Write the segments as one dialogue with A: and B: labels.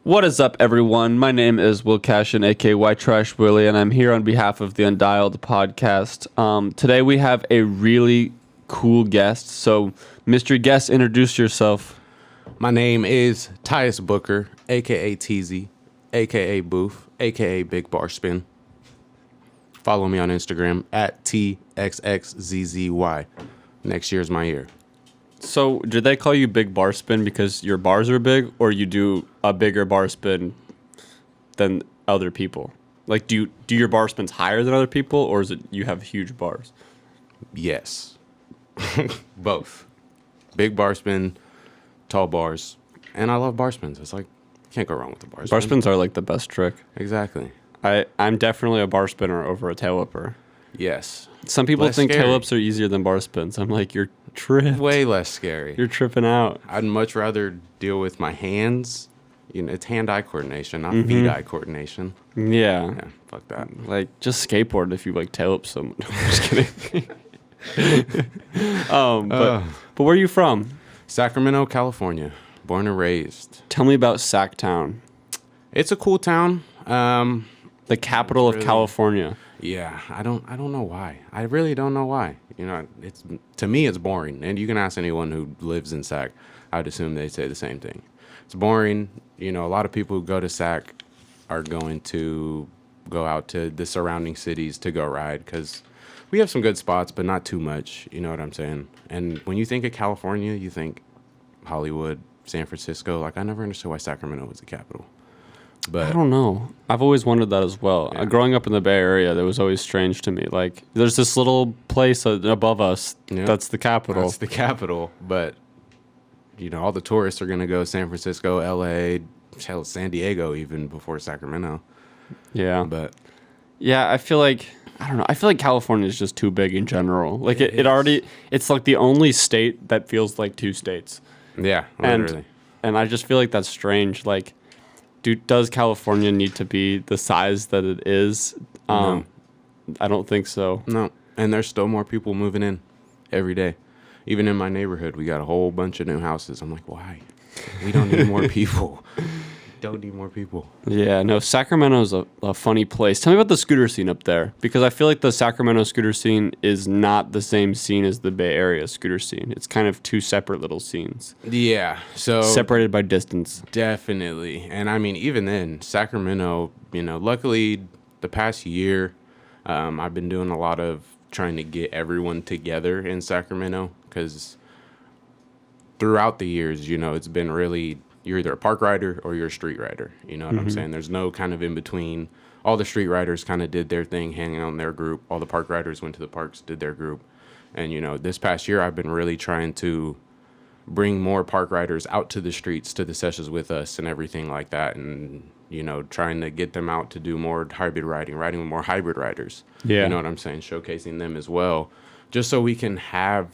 A: What is up, everyone? My name is Will Cashin, aka White Trash Willy, and I'm here on behalf of the Undialed podcast. Today we have a really cool guest. So, mystery guest, introduce yourself.
B: My name is Tyus Booker, aka TZ, aka Booth, aka Big Bar Spin. Follow me on Instagram at TXXZZY. Next year's my year.
A: So, did they call you Big Bar Spin because your bars are big, or you do a bigger bar spin than other people? Like, do your bar spins higher than other people, or is it you have huge bars?
B: Yes. Both. Big bar spin, tall bars. And I love bar spins. It's like, can't go wrong with the bar spin.
A: Bar spins are like the best trick.
B: Exactly.
A: I'm definitely a bar spinner over a tail whipper.
B: Yes.
A: Some people
B: Less
A: think
B: scary.
A: tail whips are easier than bar spins. I'm like, you're tripped.
B: Way less scary.
A: You're tripping out.
B: I'd much rather deal with my hands. You know, it's hand-eye coordination, not feet-eye coordination.
A: Yeah.
B: Yeah, fuck that.
A: Like, just skateboard if you like tail whip someone. I'm just kidding. But where are you from?
B: Sacramento, California. Born and raised.
A: Tell me about Sacktown,
B: It's a cool town.
A: the capital of
B: really-
A: California.
B: Yeah, I don't know why. I really don't know why. You know, it's to me it's boring. And you can ask anyone who lives in Sac. I'd assume they'd say the same thing. It's boring. You know, a lot of people who go to Sac are going to go out to the surrounding cities to go ride because we have some good spots, but not too much. You know what I'm saying? And when you think of California, you think Hollywood, San Francisco. Like, I never understood why Sacramento was the capital.
A: I
B: But
A: don't know. I've always wondered that as well.
B: Yeah.
A: Growing up in the Bay Area, that was always strange to me. Like, there's this little place above us
B: Yeah.
A: that's the capital.
B: that's the capital. But, you know, all the tourists are going to go San Francisco, L.A., hell, San Diego even before Sacramento.
A: Yeah.
B: But
A: Yeah, I feel like California is just too big in general. Like
B: It
A: it already it's like the only state that feels like two states.
B: yeah, literally.
A: And I just feel like that's strange. Like does California need to be the size that it is?
B: No.
A: I don't think so.
B: No. And there's still more people moving in every day. Even in my neighborhood, we got a whole bunch of new houses. I'm like, why? We don't need more people. Don't need more people.
A: Yeah, no, Sacramento's a funny place. Tell me about the scooter scene up there, because I feel like the Sacramento scooter scene is not the same scene as the Bay Area scooter scene. It's kind of two separate little scenes,
B: Yeah. So
A: separated by distance.
B: definitely. And I mean, even then, Sacramento, you know, luckily the past year, I've been doing a lot of trying to get everyone together in Sacramento because throughout the years, you know, it's been really, you're either a park rider or you're a street rider. You know what I'm saying? There's no kind of in between. All the street riders kind of did their thing, hanging out in their group. All the park riders went to the parks, did their group. And, you know, this past year, I've been really trying to bring more park riders out to the streets, to the sessions with us and everything like that. And, you know, trying to get them out to do more hybrid riding with more hybrid riders.
A: Yeah.
B: You know what I'm saying? Showcasing them as well, just so we can have,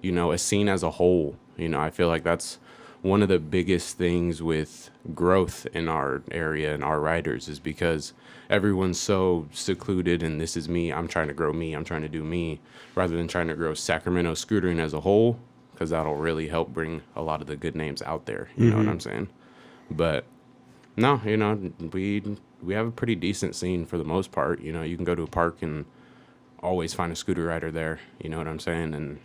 B: you know, a scene as a whole. You know, I feel like that's one of the biggest things with growth in our area and our riders is because everyone's so secluded and this is me. I'm trying to grow me. I'm trying to do me rather than trying to grow Sacramento scootering as a whole, because that'll really help bring a lot of the good names out there. You know what I'm saying? But no, you know, we have a pretty decent scene for the most part. You know, you can go to a park and always find a scooter rider there. You know what I'm saying? And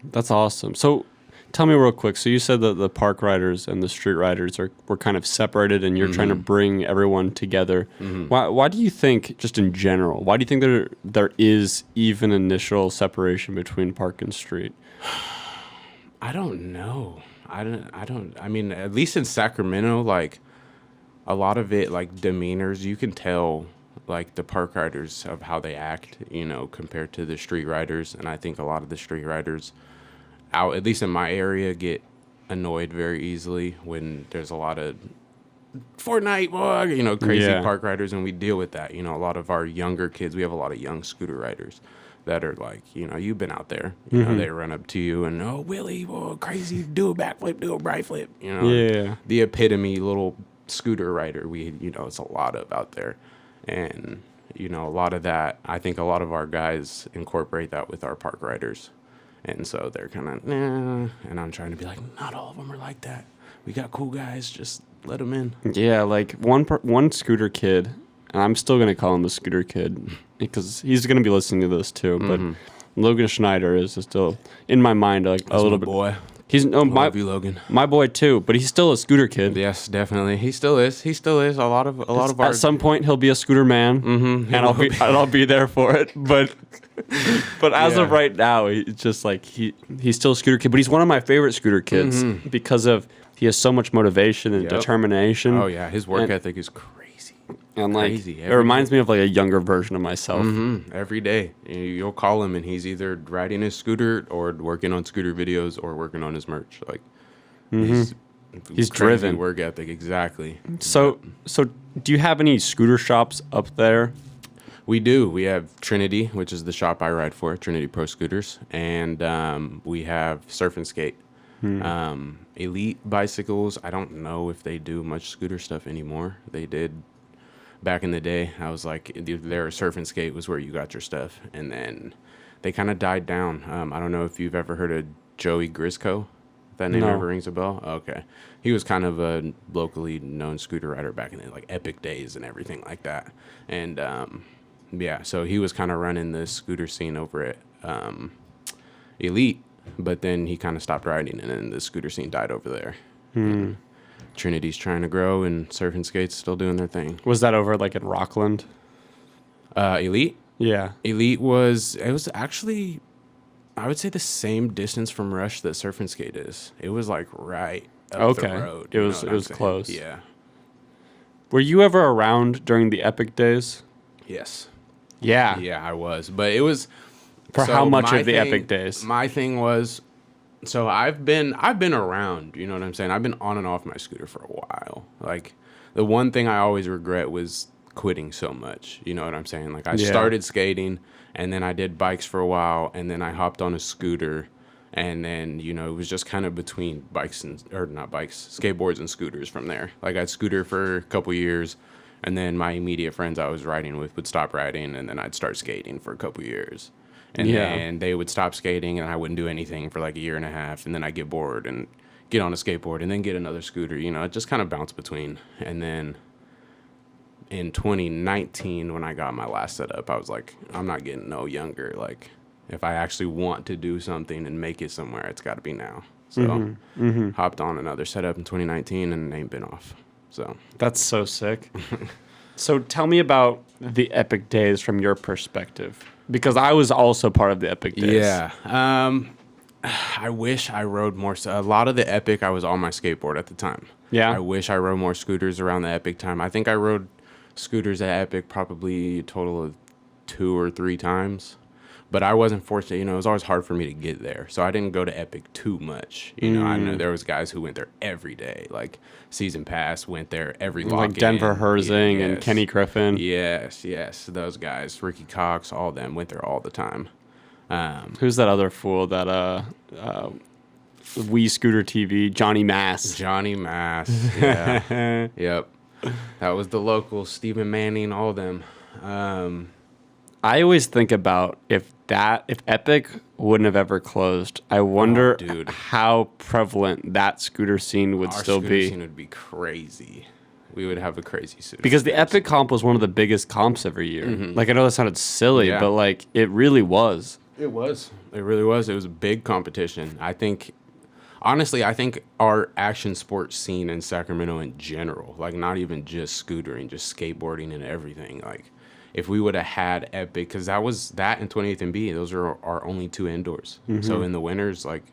A: That's awesome. So tell me real quick. So you said that the park riders and the street riders were kind of separated, and you're trying to bring everyone together. Why do you think, just in general, why do you think there is even initial separation between park and street?
B: I don't know. I mean, at least in Sacramento, like a lot of it, like demeanors, you can tell like the park riders of how they act, you know, compared to the street riders. And I think a lot of the street riders out, at least in my area, get annoyed very easily when there's a lot of Fortnite, you know, crazy
A: Yeah.
B: park riders, and we deal with that. You know, a lot of our younger kids, we have a lot of young scooter riders that are like, you know, you've been out there. You know, they run up to you and, oh, Willy, crazy, do a backflip, do a right flip. You know,
A: Yeah.
B: the epitome little scooter rider you know, it's a lot of out there. And, you know, a lot of that, I think a lot of our guys incorporate that with our park riders. And so they're kind of, nah, and I'm trying to be like, not all of them are like that. we got cool guys. Just let them in.
A: Yeah, like one scooter kid, and I'm still gonna call him a scooter kid because he's gonna be listening to this too. But Logan Schneider is still in my mind like a little bit.
B: Boy.
A: He's
B: Love you, Logan.
A: My boy too, but he's still a scooter kid.
B: Yes, definitely. He still is. He still is. A lot of our.
A: At some point, he'll be a scooter man, and I'll be there for it. But as of right now, it's just like he's still a scooter kid. But he's one of my favorite scooter kids because he has so much motivation and determination.
B: Oh yeah, his work ethic is crazy.
A: And like it reminds me of like a younger version of myself.
B: Every day, you'll call him and he's either riding his scooter or working on scooter videos or working on his merch. Like he's
A: driven.
B: Work ethic, exactly.
A: So do you have any scooter shops up there?
B: We do. We have Trinity, which is the shop I ride for, Trinity Pro Scooters, and we have Surf and Skate. Elite Bicycles, I don't know if they do much scooter stuff anymore. They did back in the day. I was like, their Surf and Skate was where you got your stuff, and then they kind of died down. I don't know if you've ever heard of Joey Grisco. That name ever rings a bell? Okay. He was kind of a locally known scooter rider back in the like Epic days and everything like that. And so he was kind of running the scooter scene over at Elite. But then he kind of stopped riding, and then the scooter scene died over there. Trinity's trying to grow, and Surf and Skate's still doing their thing.
A: Was that over like in Rockland?
B: Elite?
A: Yeah.
B: Elite was actually, I would say, the same distance from Rush that Surf and Skate is. It was like right up the road.
A: It was close.
B: Yeah.
A: Were you ever around during the Epic days?
B: Yes.
A: Yeah.
B: Yeah, I was. But it was...
A: For how much of the Epic days?
B: My thing was, so I've been around, you know what I'm saying? I've been on and off my scooter for a while. Like, the one thing I always regret was quitting so much, you know what I'm saying? Like, I started skating, and then I did bikes for a while, and then I hopped on a scooter, and then, you know, it was just kind of between skateboards and scooters from there. Like, I'd scooter for a couple years, and then my immediate friends I was riding with would stop riding, and then I'd start skating for a couple years. And then they would stop skating, and I wouldn't do anything for like a year and a half. And then I'd get bored and get on a skateboard and then get another scooter. You know, it just kind of bounced between. And then in 2019, when I got my last setup, I was like, I'm not getting no younger. Like, if I actually want to do something and make it somewhere, it's got to be now. So hopped on another setup in 2019 and ain't been off. So
A: that's so sick. So tell me about the Epic days from your perspective. Because I was also part of the Epic days.
B: Yeah. I wish I rode more. A lot of the Epic, I was on my skateboard at the time.
A: Yeah.
B: I wish I rode more scooters around the Epic time. I think I rode scooters at Epic probably a total of 2 or 3 times. But I wasn't fortunate. You know, it was always hard for me to get there. So I didn't go to Epic too much. You know, I know there was guys who went there every day. Like, Season Pass went there every lock-in.
A: Like Denver Herzing and Kenny Griffin.
B: Yes. Those guys. Ricky Cox, all of them went there all the time.
A: Who's that other fool that Wii Scooter TV? Johnny Mass.
B: Yeah. Yep. That was the local Stephen Manning, all of them.
A: I always think about if Epic wouldn't have ever closed, I wonder how prevalent that scooter scene would still be.
B: Our scooter scene would be crazy. We would have a crazy scooter.
A: Because the Epic comp was one of the biggest comps every year. Like, I know that sounded silly, but like it really was.
B: It was. It really was. It was a big competition. Honestly, I think our action sports scene in Sacramento in general, like not even just scootering, just skateboarding and everything, like, if we would have had Epic, because that and 28th and B, those are our only 2 indoors. So in the winters, like,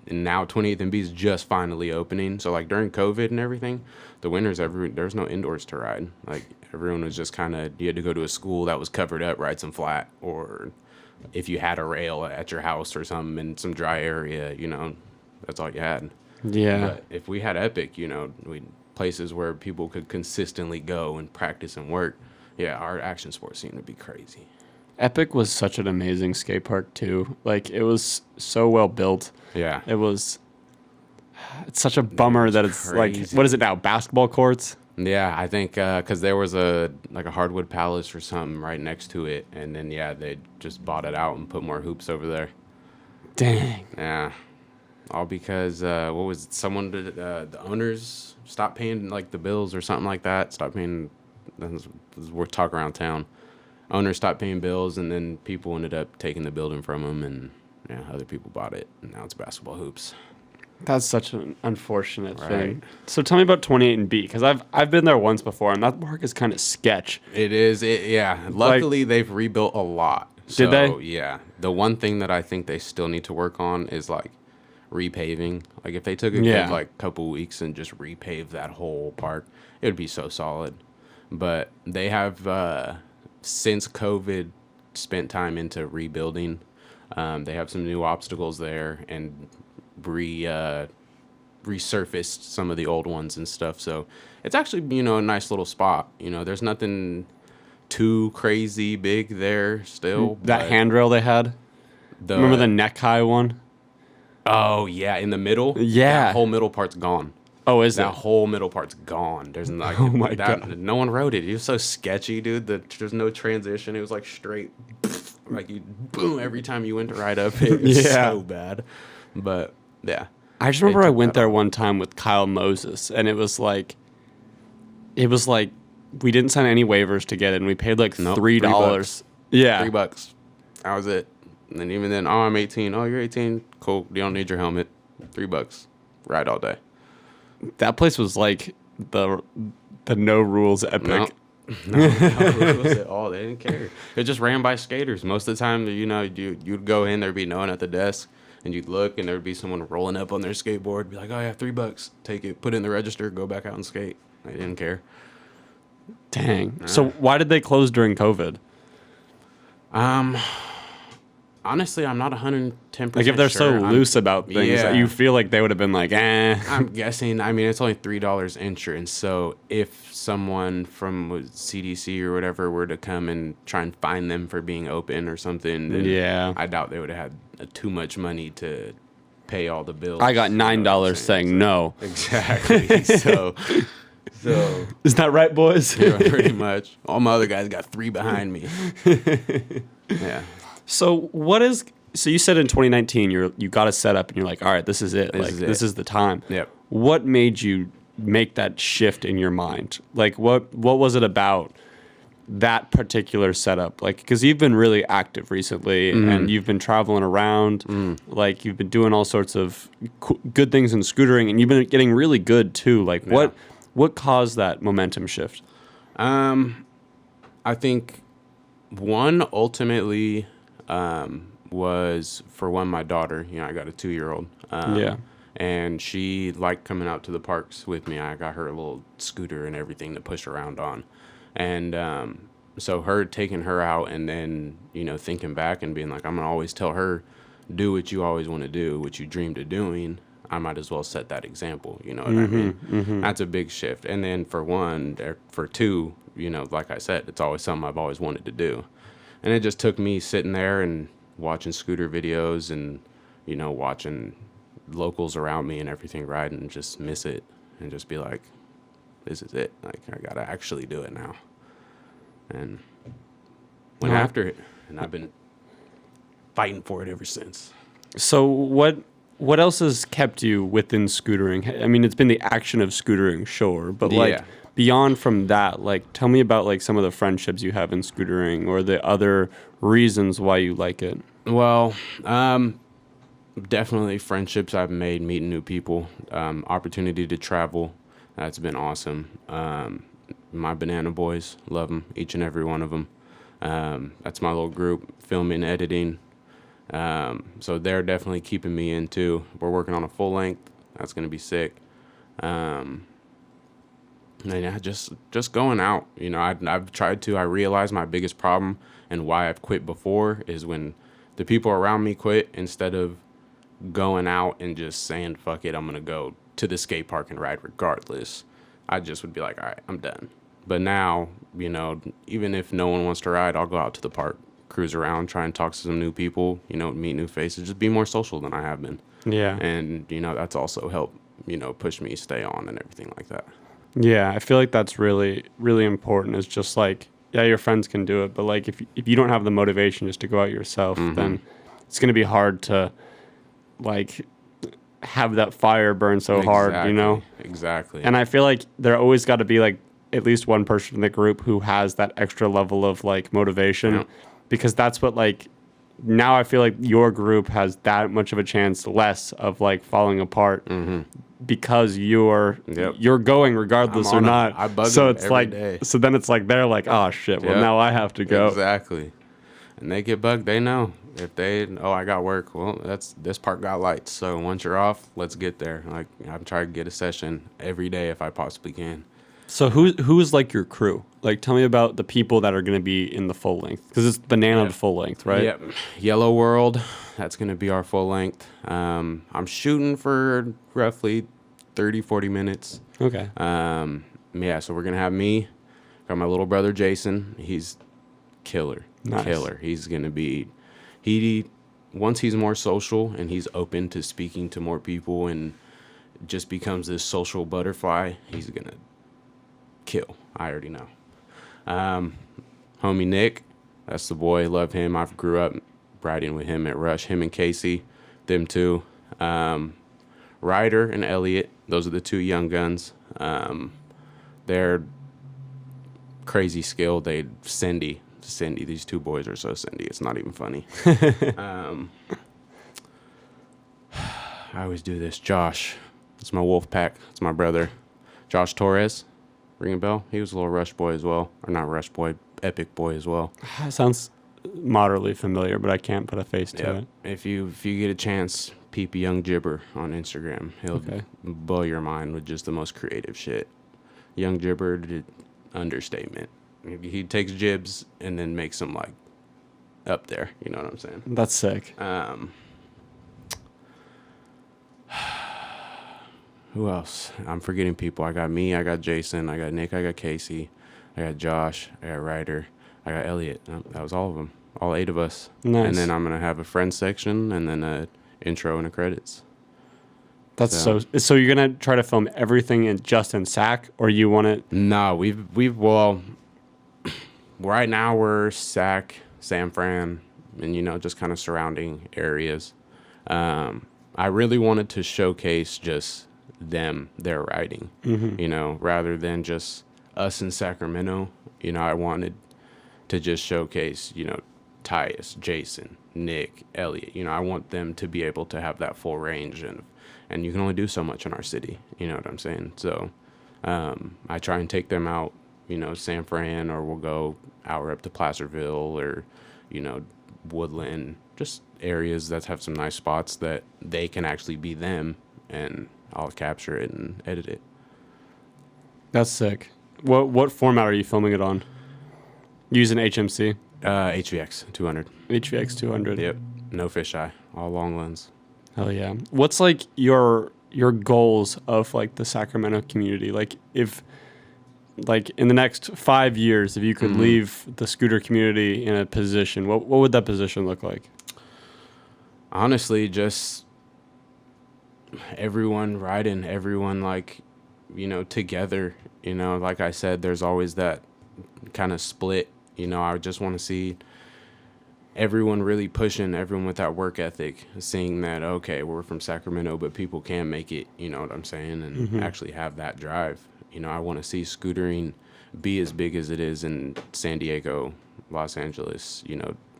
B: and now 28th and B is just finally opening. So like during COVID and everything, the winters, there's no indoors to ride. Like, everyone was just kind of, you had to go to a school that was covered up, ride some flat, or if you had a rail at your house or something in some dry area, you know, that's all you had.
A: Yeah.
B: But if we had Epic, you know, places where people could consistently go and practice and work. Yeah, our action sports scene would be crazy.
A: Epic was such an amazing skate park too. Like, it was so well built.
B: Yeah.
A: It's such a bummer that it's crazy. Like, what is it now? Basketball courts?
B: Yeah, I think because there was a hardwood palace or something right next to it, and then they just bought it out and put more hoops over there.
A: Dang.
B: Yeah. All because what was it? Someone did, the owners stopped paying like the bills or something like that. Stopped paying. This is worth talk around town. Owners stopped paying bills, and then people ended up taking the building from them, and yeah, other people bought it, and now it's basketball hoops.
A: That's such an unfortunate
B: Right.
A: thing. So tell me about 28 and B, because I've been there once before, and that park is kind of sketch.
B: It is. Yeah. Luckily, they've rebuilt a lot.
A: Did they?
B: Yeah. The one thing that I think they still need to work on is like repaving. Like if they took a
A: Yeah.
B: good like couple weeks and just repave that whole park, it would be so solid. But they have since COVID spent time into rebuilding. They have some new obstacles there and resurfaced some of the old ones and stuff. So it's actually, a nice little spot. There's nothing too crazy big there still.
A: That
B: but
A: handrail they had. Remember the neck high one?
B: Oh, yeah, in the middle?
A: Yeah.
B: That whole middle part's gone.
A: Oh, is
B: That
A: it?
B: whole middle part's gone. There's like,
A: Oh my God.
B: No one rode it. It was so sketchy, dude. There's no transition. It was like straight, like you boom every time you went to ride up. It was
A: Yeah.
B: so bad. But yeah.
A: I just remember
B: They
A: I
B: took
A: went
B: that
A: there
B: off.
A: one time with Kyle Moses, and it was like we didn't sign any waivers to get it, and we paid like
B: Nope,
A: $3. Yeah.
B: $3. That was it. And then even then, I'm 18. Oh, you're 18. Cool. You don't need your helmet. $3. Ride all day.
A: That place was like the no rules epic.
B: No. No rules at all. They didn't care. It just ran by skaters. Most of the time, you'd go in, there'd be no one at the desk, and you'd look, and there'd be someone rolling up on their skateboard, be like, oh, yeah, $3. Take it, put it in the register, go back out and skate. They didn't care.
A: Dang. So why did they close during COVID?
B: Honestly, I'm not 110%
A: Like if they're so
B: sure.
A: loose about things,
B: yeah.
A: you feel like they would have been like, eh.
B: I'm guessing. I mean, it's only $3 insurance. So if someone from CDC or whatever were to come and try and fine them for being open or something, then
A: Yeah.
B: I doubt they would have had too much money to pay all the bills.
A: I got
B: you know what I'm
A: $9 saying no.
B: Exactly. So
A: Is that right, boys?
B: yeah, pretty much. All my other guys got 3 behind me. Yeah.
A: So you said in 2019 you got a setup and you're like, all right, this is it. This is the time.
B: Yep.
A: What made you make that shift in your mind? Like what was it about that particular setup? Like, because you've been really active recently and you've been traveling around, like you've been doing all sorts of good things in scootering, and you've been getting really good too. Like what caused that momentum shift?
B: I think one ultimately was for one, my daughter. I got a 2-year-old.
A: Yeah.
B: And she liked coming out to the parks with me. I got her a little scooter and everything to push around on. And so her taking her out and then, thinking back and being like, I'm going to always tell her, do what you always want to do, what you dreamed of doing. I might as well set that example. You know what I mean? Mm-hmm. That's a big shift. And then for two, like I said, it's always something I've always wanted to do. And it just took me sitting there and watching scooter videos and, watching locals around me and everything ride and just miss it and just be like, this is it. Like, I got to actually do it now. And went after it. And I've been fighting for it ever since.
A: So what else has kept you within scootering? I mean, it's been the action of scootering, sure, but like beyond from that, like tell me about like some of the friendships you have in scootering or the other reasons why you like it.
B: Well, definitely friendships I've made, meeting new people, opportunity to travel. That's been awesome. My Banana Boys, love them, each and every one of them. That's my little group, filming, editing. So they're definitely keeping me in too. We're working on a full length. That's going to be sick. And yeah, just going out. I've tried to. I realize my biggest problem and why I've quit before is when the people around me quit, instead of going out and just saying, fuck it, I'm going to go to the skate park and ride regardless. I just would be like, all right, I'm done. But now, even if no one wants to ride, I'll go out to the park, cruise around, try and talk to some new people, meet new faces, just be more social than I have been.
A: Yeah.
B: And, that's also helped, push me stay on and everything like that.
A: Yeah, I feel like that's really, really important. It's just like, yeah, your friends can do it, but like if you don't have the motivation just to go out yourself, then it's going to be hard to like have that fire burn so hard, you know?
B: Exactly.
A: And I feel like there always got to be like at least one person in the group who has that extra level of like motivation, because that's what like now I feel like your group has that much of a chance less of like falling apart because you're going regardless or not.
B: I bug
A: so
B: them
A: it's
B: every
A: like
B: day.
A: so then it's like they're like, oh shit, well now I have to go.
B: Exactly. And they get bugged, they know. If they, I got work, well, this park got lights. So once you're off, let's get there. Like, I'm trying to get a session every day if I possibly can.
A: So who's like your crew? Like, tell me about the people that are going to be in the full length, because it's banana full length, right?
B: Yep. Yellow World, that's going to be our full length. I'm shooting for roughly 30, 40 minutes.
A: Okay.
B: Yeah, so we're going to have me, got my little brother Jason. He's killer.
A: Nice.
B: Killer. He's going to be, once he's more social and he's open to speaking to more people and just becomes this social butterfly, he's going to kill. I already know. Homie Nick, that's the boy. Love him. I grew up riding with him at Rush. Him and Casey, them two. Ryder and Elliot, those are the two young guns. They're crazy skilled. Cindy, these two boys are so Cindy, it's not even funny. I always do this. Josh, it's my wolf pack. It's my brother. Josh Torres, ring a bell? He was a little Rush boy as well. Or not Rush boy, Epic boy as well.
A: Sounds moderately familiar, but I can't put a face to it.
B: If you get a chance, peep Young Gibber on Instagram. He'll blow your mind with just the most creative shit. Young Gibber, understatement. He takes jibs and then makes them like up there. You know what I'm saying?
A: That's sick.
B: Who else? I'm forgetting people. I got me, I got Jason, I got Nick, I got Casey, I got Josh, I got Ryder, I got Elliot. That was all of them. All 8 of us.
A: Nice.
B: And then I'm going to have a friends section and then a intro and a credits.
A: That's so you're going to try to film everything in Sac, or you want it?
B: No, well, right now we're Sac, San Fran, and, just kind of surrounding areas. I really wanted to showcase just their riding, rather than just us in Sacramento. I wanted to just showcase, Tyus, Jason, Nick, Elliot. I want them to be able to have that full range, and you can only do so much in our city. You know what I'm saying? So I try and take them out, San Fran, or we'll go hour up to Placerville or, Woodland, just areas that have some nice spots that they can actually be them, and I'll capture it and edit it.
A: That's sick. What format are you filming it on? Using HMC?
B: HVX 200.
A: HVX 200.
B: Yep. No fisheye. All long lens.
A: Hell yeah. What's like your goals of like the Sacramento community? Like if like in the next 5 years, if you could leave the scooter community in a position, what would that position look like?
B: Honestly, just everyone riding, everyone like, together. Like I said, there's always that kind of split. I just want to see everyone really pushing, everyone with that work ethic, seeing that, okay, we're from Sacramento, but people can make it, you know what I'm saying, and actually have that drive. I want to see scootering be as big as it is in San Diego, Los Angeles,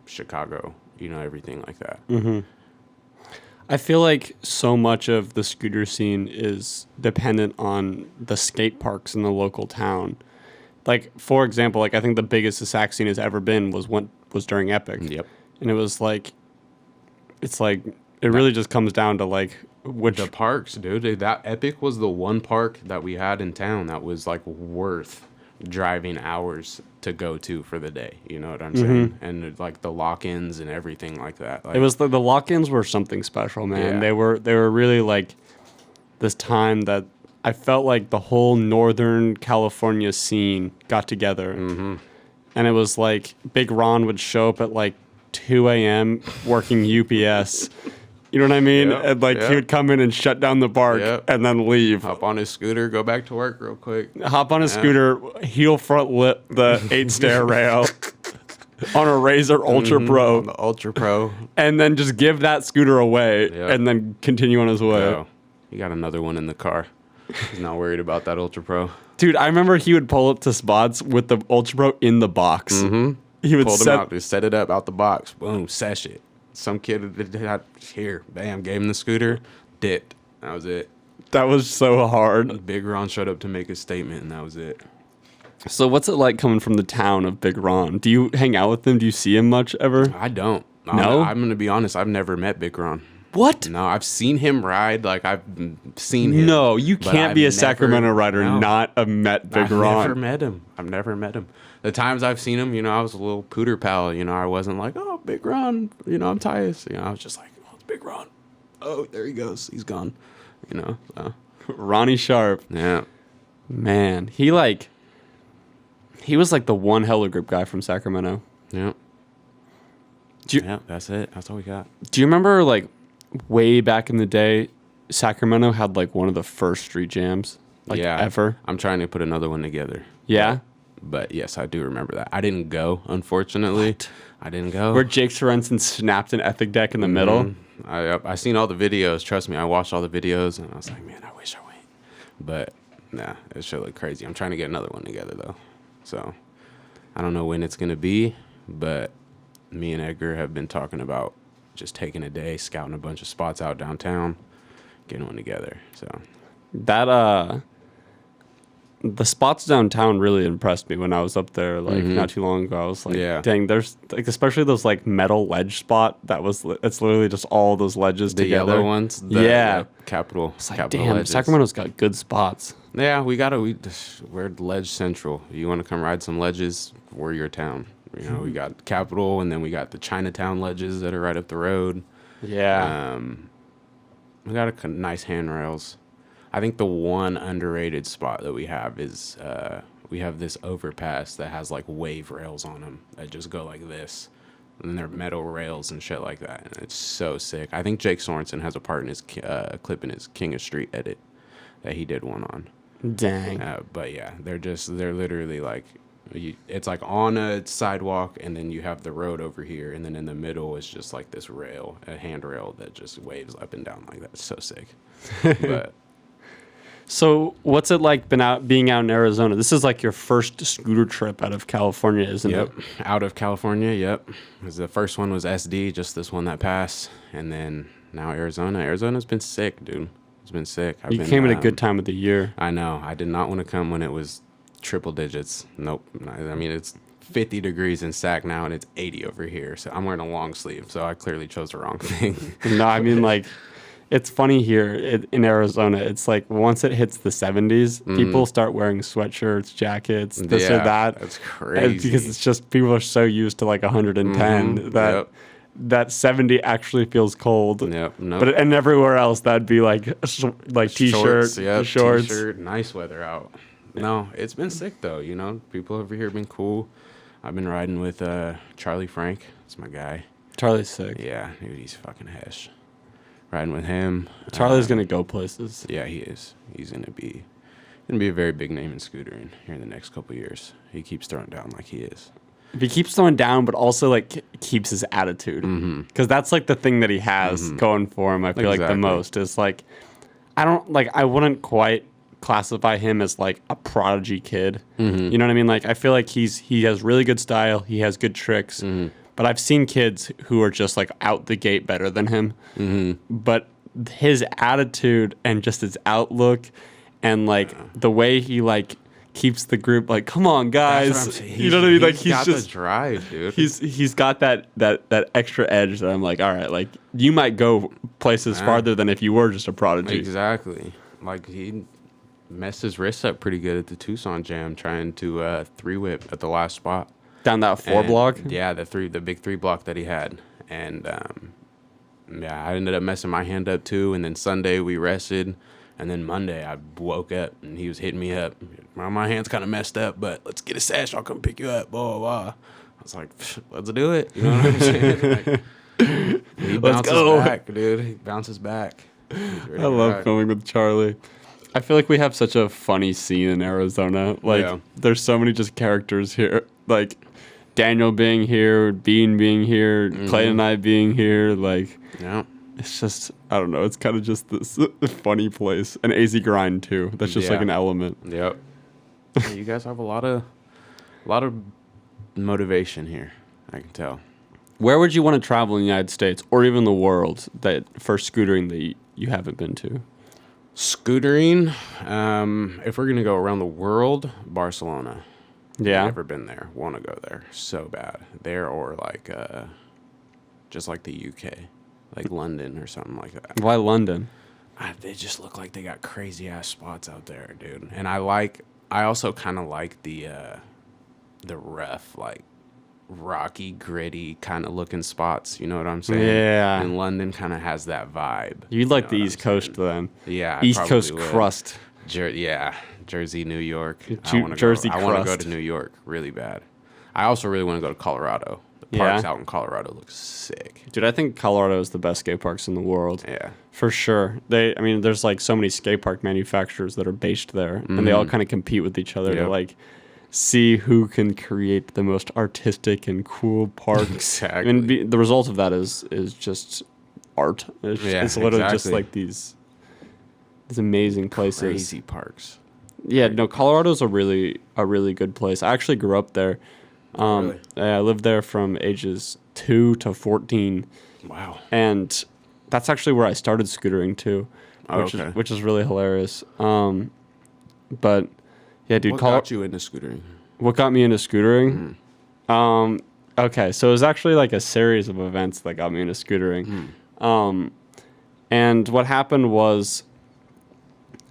B: Chicago, everything like that.
A: I feel like so much of the scooter scene is dependent on the skate parks in the local town. Like, for example, like I think the biggest the Sac scene has ever been was during Epic.
B: Yep.
A: And it was like, it's like, it really just comes down to like which...
B: The parks, dude. That Epic was the one park that we had in town that was like worth driving hours to go to for the day. You know what I'm saying? And like the lock-ins and everything like that. Like,
A: it was the lock-ins were something special, man.
B: Yeah.
A: They were really like this time that I felt like the whole Northern California scene got together. And it was like Big Ron would show up at like 2 a.m. working UPS. You know what I mean?
B: Yep,
A: And like he would come in and shut down the park and then leave.
B: Hop on his scooter, go back to work real quick.
A: Hop on his scooter, heel front lip the 8-stair rail on a Razor Ultra Pro.
B: The Ultra Pro.
A: And then just give that scooter away and then continue on his way.
B: He got another one in the car. He's not worried about that Ultra Pro.
A: Dude, I remember he would pull up to spots with the Ultra Pro in the box.
B: Mm-hmm.
A: He would
B: Pulled him out, just set it up out the box. Boom, sesh it. Some kid had here, bam, gave him the scooter, dipped. That was it.
A: That was so hard.
B: Big Ron showed up to make a statement, and that was it.
A: So what's it like coming from the town of Big Ron? Do you hang out with him? Do you see him much ever?
B: I don't.
A: No?
B: I'm going to be honest. I've never met Big Ron.
A: What?
B: No, I've seen him ride. Like, I've seen him.
A: No, you
B: but
A: can't
B: I've
A: be a
B: never-
A: Sacramento rider
B: no.
A: not have met Big Ron.
B: I've never met him. The times I've seen him, I was a little pooter pal. I wasn't like, oh, Big Ron. I'm Tyus. I was just like, oh, it's Big Ron. Oh, there he goes. He's gone. So.
A: Ronnie Sharp.
B: Yeah.
A: Man, he was like the one hella group guy from Sacramento.
B: Yeah.
A: Yeah,
B: that's it. That's all we got.
A: Do you remember like way back in the day, Sacramento had like one of the first street jams ever?
B: I'm trying to put another one together.
A: Yeah?
B: But yes, I do remember that. I didn't go, unfortunately.
A: What?
B: I didn't go.
A: Where Jake Sorensen snapped an ethic deck in the middle?
B: I seen all the videos. Trust me, I watched all the videos, and I was like, man, I wish I went. But, nah, it should look crazy. I'm trying to get another one together, though. So, I don't know when it's going to be, but me and Edgar have been talking about just taking a day, scouting a bunch of spots out downtown, getting one together. So,
A: that, the spots downtown really impressed me when I was up there, not too long ago. I was like, dang, there's, like, especially those, like, metal ledge spot it's literally just all those ledges
B: the
A: together.
B: yellow ones?
A: The
B: Capital.
A: It's like,
B: Capital
A: damn,
B: ledges.
A: Sacramento's got good spots.
B: Yeah, we're ledge central. You want to come ride some ledges? We're your town. We got Capitol, and then we got the Chinatown ledges that are right up the road.
A: Yeah.
B: We got nice handrails. I think the one underrated spot that we have is we have this overpass that has like wave rails on them that just go like this. And then they're metal rails and shit like that. And it's so sick. I think Jake Sorensen has a part in his clip in his King of Street edit that he did one on.
A: Dang.
B: But yeah, they're literally like, it's like on a sidewalk, and then you have the road over here, and then in the middle is just like this rail, a handrail that just waves up and down like that. It's so sick. But
A: so what's it like being out in Arizona? This is like your first scooter trip out of California, isn't it?
B: Yep, out of California, yep. 'Cause the first one was SD, just this one that passed, and then now Arizona. Arizona's been sick, dude. It's been sick.
A: You came at a good time of the year.
B: I know. I did not want to come when it was triple digits. Nope. I mean, it's 50 degrees in Sac now, and it's 80 over here. So I'm wearing a long sleeve, so I clearly chose the wrong thing.
A: No, I mean, like, it's funny here in Arizona. It's like once it hits the 70s, people start wearing sweatshirts, jackets, this or that.
B: That's crazy.
A: Because it's just people are so used to like 110 that 70 actually feels cold.
B: Yep. Nope.
A: But and everywhere else that'd be like t-shirt, shorts.
B: T-shirt, nice weather out. No, it's been sick though. People over here have been cool. I've been riding with Charlie Frank. That's my guy.
A: Charlie's sick.
B: Yeah, dude, he's fucking hesh. Riding with him.
A: Charlie's gonna go places.
B: Yeah, he is. He's gonna be a very big name in scootering here in the next couple of years. He keeps throwing down like he is.
A: If he keeps throwing down, but also like keeps his attitude, because that's like the thing that he has going for him. I feel like the most is like, I wouldn't quite classify him as like a prodigy kid. You know what I mean? Like I feel like he has really good style. He has good tricks. But I've seen kids who are just like out the gate better than him. But his attitude and just his outlook and like the way he like keeps the group like, come on guys, you know what I mean? Like he's
B: got
A: just
B: the drive, dude.
A: He's got that extra edge that I'm like, all right, like you might go places farther than if you were just a prodigy.
B: Exactly. Like he messed his wrist up pretty good at the Tucson Jam trying to 3-whip at the last spot.
A: Down that 4 block?
B: Yeah, the big 3 block that he had. And I ended up messing my hand up too. And then Sunday we rested. And then Monday I woke up and he was hitting me up. My hand's kind of messed up, but let's get a sash. I'll come pick you up. Blah, blah, blah. I was like, let's do it. You know what I'm saying? Like, he bounces back, dude. He bounces back.
A: I love filming with Charlie. I feel like we have such a funny scene in Arizona. Like, there's so many just characters here. Like, Daniel being here, Bean being here, Clayton and I being here. Like, it's just, I don't know. It's kind of just this funny place. An AZ grind too. That's just like an element.
B: Yep. Yeah, you guys have a lot of motivation here. I can tell.
A: Where would you want to travel in the United States or even the world for scootering that you haven't been to?
B: Scootering. If we're gonna go around the world, Barcelona.
A: Yeah.
B: Never been there. Want to go there so bad. There or like just like the UK, like London or something like that.
A: Why London?
B: They just look like they got crazy ass spots out there, dude. And I also kind of like the rough, like rocky, gritty kind of looking spots. You know what I'm saying?
A: Yeah.
B: And London kind of has that vibe.
A: You'd like the East Coast then.
B: Yeah.
A: East Coast crust.
B: Jersey, New York.
A: Jersey
B: crust. I want to go to New York really bad. I also really want to go to Colorado. The parks out in Colorado look sick.
A: Dude, I think Colorado is the best skate parks in the world.
B: Yeah.
A: For sure. There's like so many skate park manufacturers that are based there, and they all kind of compete with each other to like see who can create the most artistic and cool park.
B: Exactly.
A: And the result of that is just art. It's literally just like these amazing places.
B: Crazy parks.
A: Yeah, no, Colorado's a really good place. I actually grew up there.
B: Really?
A: I lived there from ages 2 to 14.
B: Wow.
A: And that's actually where I started scootering too, which is really hilarious. But yeah, dude,
B: what got you into scootering?
A: What got me into scootering? Okay, so it was actually like a series of events that got me into scootering. And what happened was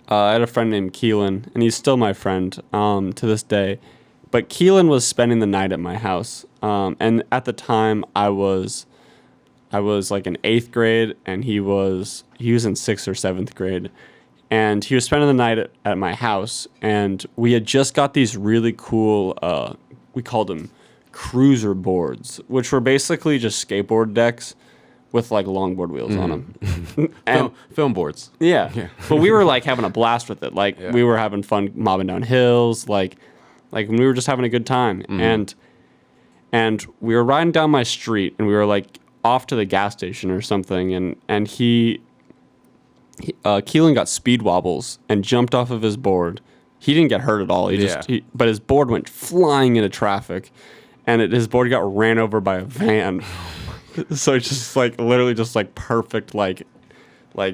A: I had a friend named Keelan, and he's still my friend to this day. But Keelan was spending the night at my house, and at the time I was like in 8th grade, and he was in 6th or 7th grade, and he was spending the night at my house, and we had just got these really cool, we called them cruiser boards, which were basically just skateboard decks with like longboard wheels on them. And
B: film boards.
A: Yeah. But we were like having a blast with it. Like we were having fun mobbing down hills, like we were just having a good time. And we were riding down my street, and we were like off to the gas station or something, and Keelan got speed wobbles and jumped off of his board. He didn't get hurt at all. But his board went flying into traffic, and his board got ran over by a van. So it's just like literally just like perfect, like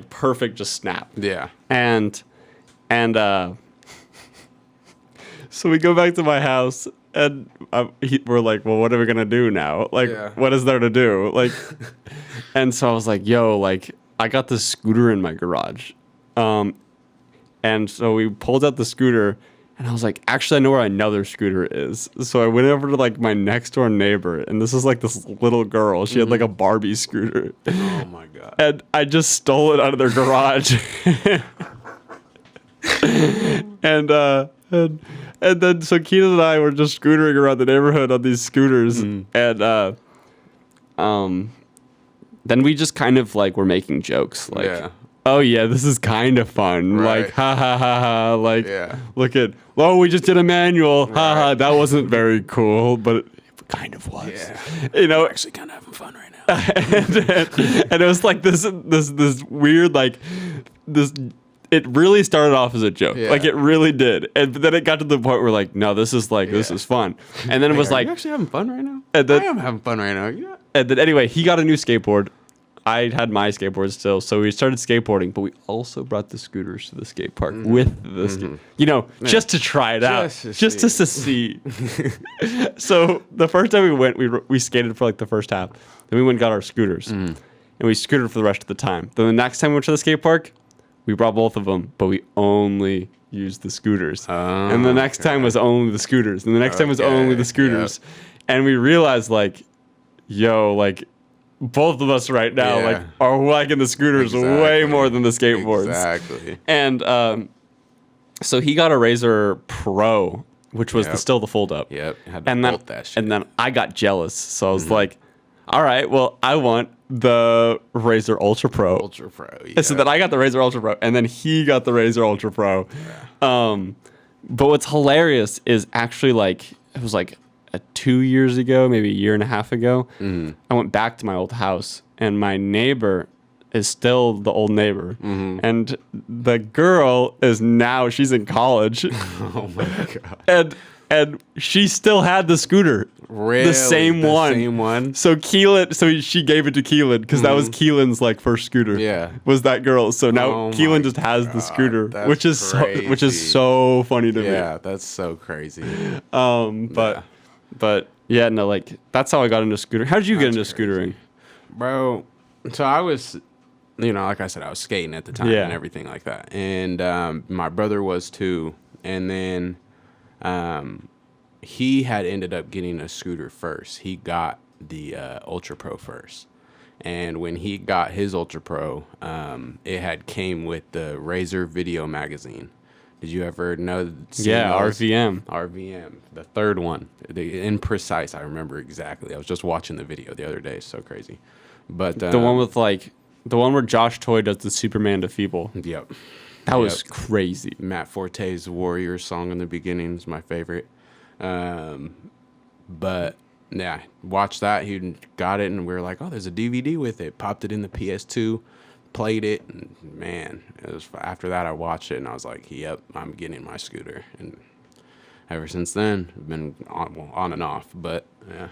A: perfect just snap.
B: Yeah.
A: And so we go back to my house, and we're like, well, what are we gonna do now? Like, what is there to do? Like, and so I was like, yo, like, I got this scooter in my garage, and so we pulled out the scooter, and I was like, actually, I know where another scooter is. So I went over to like my next door neighbor, and this is like this little girl. She had like a Barbie scooter.
B: Oh my god!
A: And I just stole it out of their garage. And then so Keenan and I were just scootering around the neighborhood on these scooters, and then we just kind of like were making jokes like, oh yeah, this is kind of fun, like ha ha ha ha, like look at, we just did a manual, ha ha, that wasn't very cool, but it kind of was, you know,
B: we're actually kind of having fun right now.
A: and it was like this weird like this. It really started off as a joke. Like, it really did. And then it got to the point where, like, no, this is fun. And then it was like...
B: Are you actually having fun right now?
A: And then,
B: I am having fun right now. Yeah.
A: And then, anyway, he got a new skateboard. I had my skateboard still. So we started skateboarding. But we also brought the scooters to the skate park with the... You know, just to try it out. Just to see. So the first time we went, we skated for, like, the first half. Then we went and got our scooters. And we scooted for the rest of the time. Then the next time we went to the skate park... We brought both of them, but we only used the scooters. And the next time was only the scooters. And the next time was only the scooters. And we realized, like, yo, like, both of us right now, like, are liking the scooters way more than the skateboards.
B: Exactly.
A: And so he got a Razor Pro, which was still the fold-up.
B: Yep. Had to bolt that shit.
A: And then I got jealous. So I was like, all right, well, I want the Razor Ultra Pro.
B: Ultra Pro, yeah.
A: So then I got the Razor Ultra Pro, and then he got the Razor Ultra Pro. Yeah. But what's hilarious is actually, like, it was like 2 years ago, maybe a year and a half ago, I went back to my old house, and my neighbor is still the old neighbor, and the girl is now she's in college.
B: Oh my god!
A: And she still had the scooter,
B: Really?
A: the same one.
B: Same one.
A: So she gave it to Keelan because that was Keelan's like first scooter.
B: Yeah.
A: Was that girl? So now
B: Oh
A: Keelan
B: my
A: just has the scooter,
B: that's
A: which is so funny to me.
B: Yeah, that's so crazy.
A: But yeah, no, like that's how I got into scootering. How did you get into scootering?
B: Bro, so I was, like I said, I was skating at the time and everything like that. And my brother was too. And then he had ended up getting a scooter first. He got the Ultra Pro first. And when he got his Ultra Pro, it had came with the Razor Video Magazine. Did you ever know?
A: Yeah, RVM.
B: RVM, the third one. The imprecise, I remember exactly. I was just watching the video the other day. It's so crazy. But
A: the one with the one where Josh Toy does the Superman to Feeble.
B: Yep.
A: That was crazy.
B: Matt Forte's Warrior song in the beginning is my favorite. But yeah, watched that. He got it, and we were like, "Oh, there's a DVD with it." Popped it in the PS2, played it, and man, it was after that I watched it, and I was like, "Yep, I'm getting my scooter." And ever since then, I've been on and off. But yeah,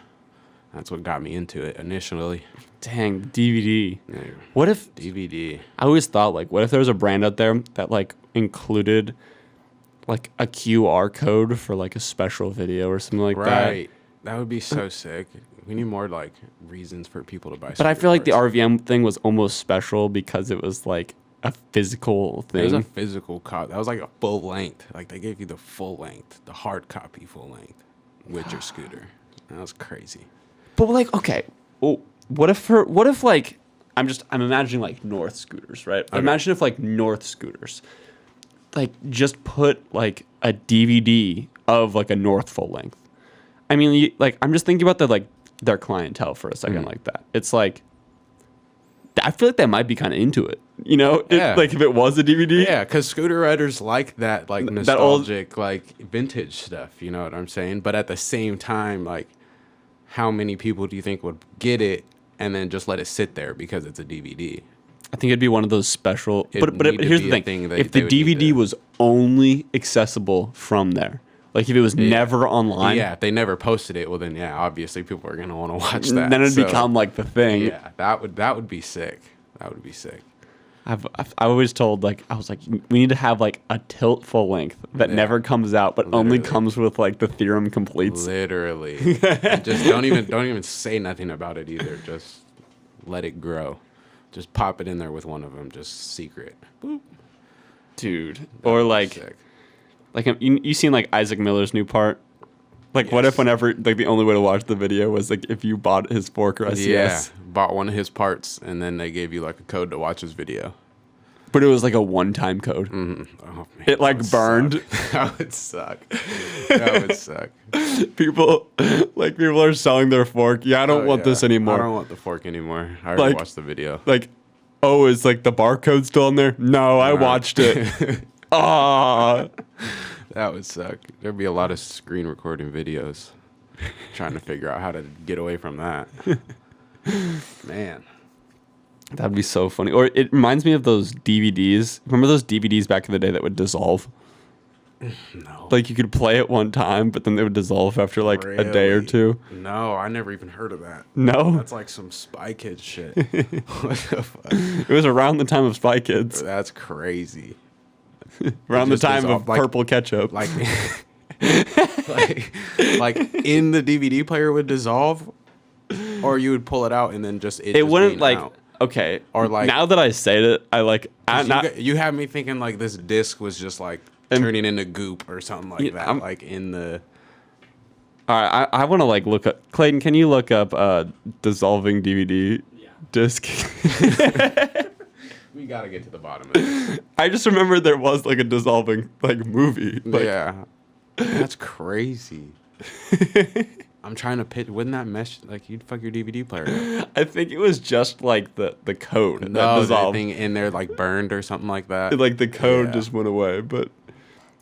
B: that's what got me into it initially.
A: Dang, DVD.
B: Yeah.
A: What if
B: DVD?
A: I always thought what if there was a brand out there that included a QR code for a special video or something like that.
B: Right. That would be so sick. We need more reasons for people to buy.
A: But I feel like the RVM thing was almost special because it was a physical thing.
B: It was a physical copy. That was a full length. They gave you the full length, the hard copy full length with your scooter. That was crazy.
A: But okay, well, what if I'm imagining North scooters, right? Okay. Imagine if North scooters just put a DVD of a North full length. I mean, I'm just thinking about their clientele for a second like that. It's I feel like they might be kind of into it, if it was a DVD.
B: Yeah, because scooter riders like that nostalgic, vintage stuff. You know what I'm saying? But at the same time, how many people do you think would get it and then just let it sit there because it's a DVD?
A: I think it'd be one of those special. But here's the thing: if the DVD was only accessible from there, if it was never online,
B: if they never posted it, well then obviously people are gonna want to watch that.
A: Then it'd become the thing.
B: Yeah, that would be sick. That would be sick.
A: I always told I was we need to have a tilt full length that never comes out but only comes with the theorem completes.
B: Literally, just don't even say nothing about it either. Just let it grow. Just pop it in there with one of them, just secret. Boop.
A: Dude, or you seen Isaac Miller's new part? Yes. What if whenever the only way to watch the video was if you bought his fork or SES?
B: Yeah, bought one of his parts and then they gave you a code to watch his video.
A: But it was a one-time code.
B: Mm-hmm. Oh, man,
A: it burned.
B: That would suck. That would suck.
A: People are selling their fork. Yeah, I don't want this anymore.
B: I don't want the fork anymore. I already watched the video.
A: Is the barcode still on there? No, I watched it. Ah.
B: That would suck. There'd be a lot of screen recording videos trying to figure out how to get away from that. Man.
A: That'd be so funny. Or it reminds me of those DVDs. Remember those DVDs back in the day that would dissolve?
B: No.
A: You could play it one time, but then they would dissolve after a day or two.
B: No, I never even heard of that.
A: No?
B: That's some Spy Kids shit. What the fuck?
A: It was around the time of Spy Kids.
B: That's crazy.
A: Around the time of purple ketchup.
B: In the DVD player would dissolve? Or you would pull it out and then it
A: wouldn't
B: out.
A: Okay. Or now that I say it,
B: you have me thinking this disc was just turning into goop or something like that. In the.
A: All right, I want to look up. Clayton, can you look up dissolving DVD disc?
B: We gotta get to the bottom of it.
A: I just remember there was a dissolving movie.
B: Yeah, that's crazy. I'm trying to pitch. Wouldn't that mesh? You'd fuck your DVD player.
A: I think it was just the code that dissolved.
B: The thing in there burned or something like that.
A: The code just went away. But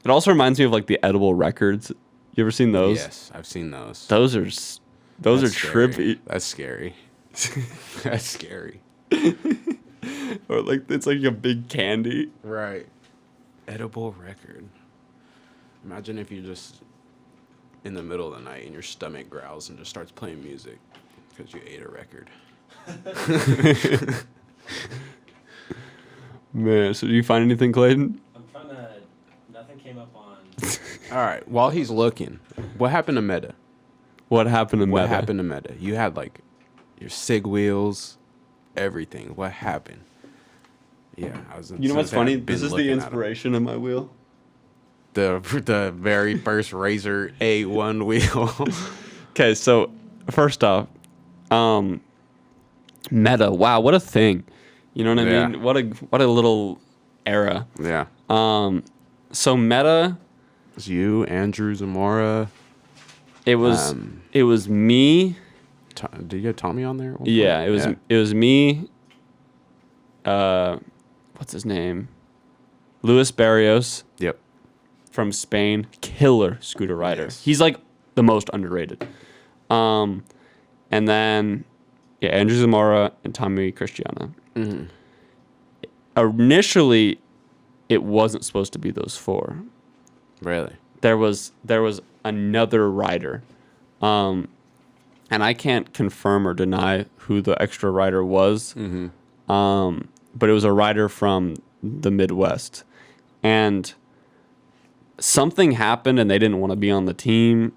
A: it also reminds me of the edible records. You ever seen those?
B: Yes, I've seen those.
A: Those are trippy.
B: That's scary. That's scary.
A: Or like it's like a big candy.
B: Right. Edible record. Imagine if you just in the middle of the night and your stomach growls and just starts playing music because you ate a record.
A: Man, so do you find anything, Clayton?
C: I'm trying to. Nothing came up on.
B: All right. While he's looking, what happened to Meta?
A: What happened to Meta?
B: What happened to Meta? You had like your SIG wheels, everything. What happened? Yeah, I was.
A: You know what's funny? This is the inspiration of my wheel.
B: The very first Razor A1 wheel.
A: Okay, so first off, Meta. Wow, what a thing. You know what I mean? What a little era.
B: Yeah.
A: So Meta.
B: It's you, Andrew Zamora.
A: It was me.
B: Did you get Tommy on there? At one
A: Yeah,
B: point?
A: it was me. What's his name? Luis Barrios.
B: Yep.
A: From Spain, killer scooter rider.
B: Yes.
A: He's like the most underrated. And then Andrew Zamora and Tommy Cristiano.
B: Mm-hmm.
A: Initially, it wasn't supposed to be those four.
B: Really?
A: There was another rider, and I can't confirm or deny who the extra rider was.
B: Mm-hmm.
A: But it was a rider from the Midwest, and something happened, and they didn't want to be on the team.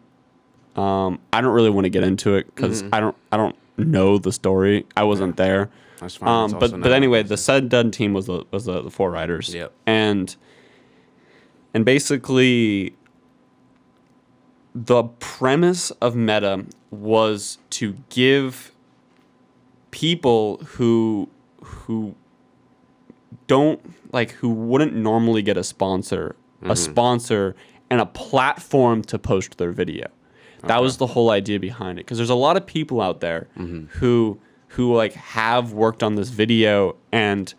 A: I don't really want to get into it because I don't know the story. I wasn't there.
B: That's fine.
A: But anyway, the said done team was the four riders.
B: Yep.
A: And basically, the premise of Meta was to give people who wouldn't normally get a sponsor and a platform to post their video. That was the whole idea behind it, because there's a lot of people out there who like have worked on this video and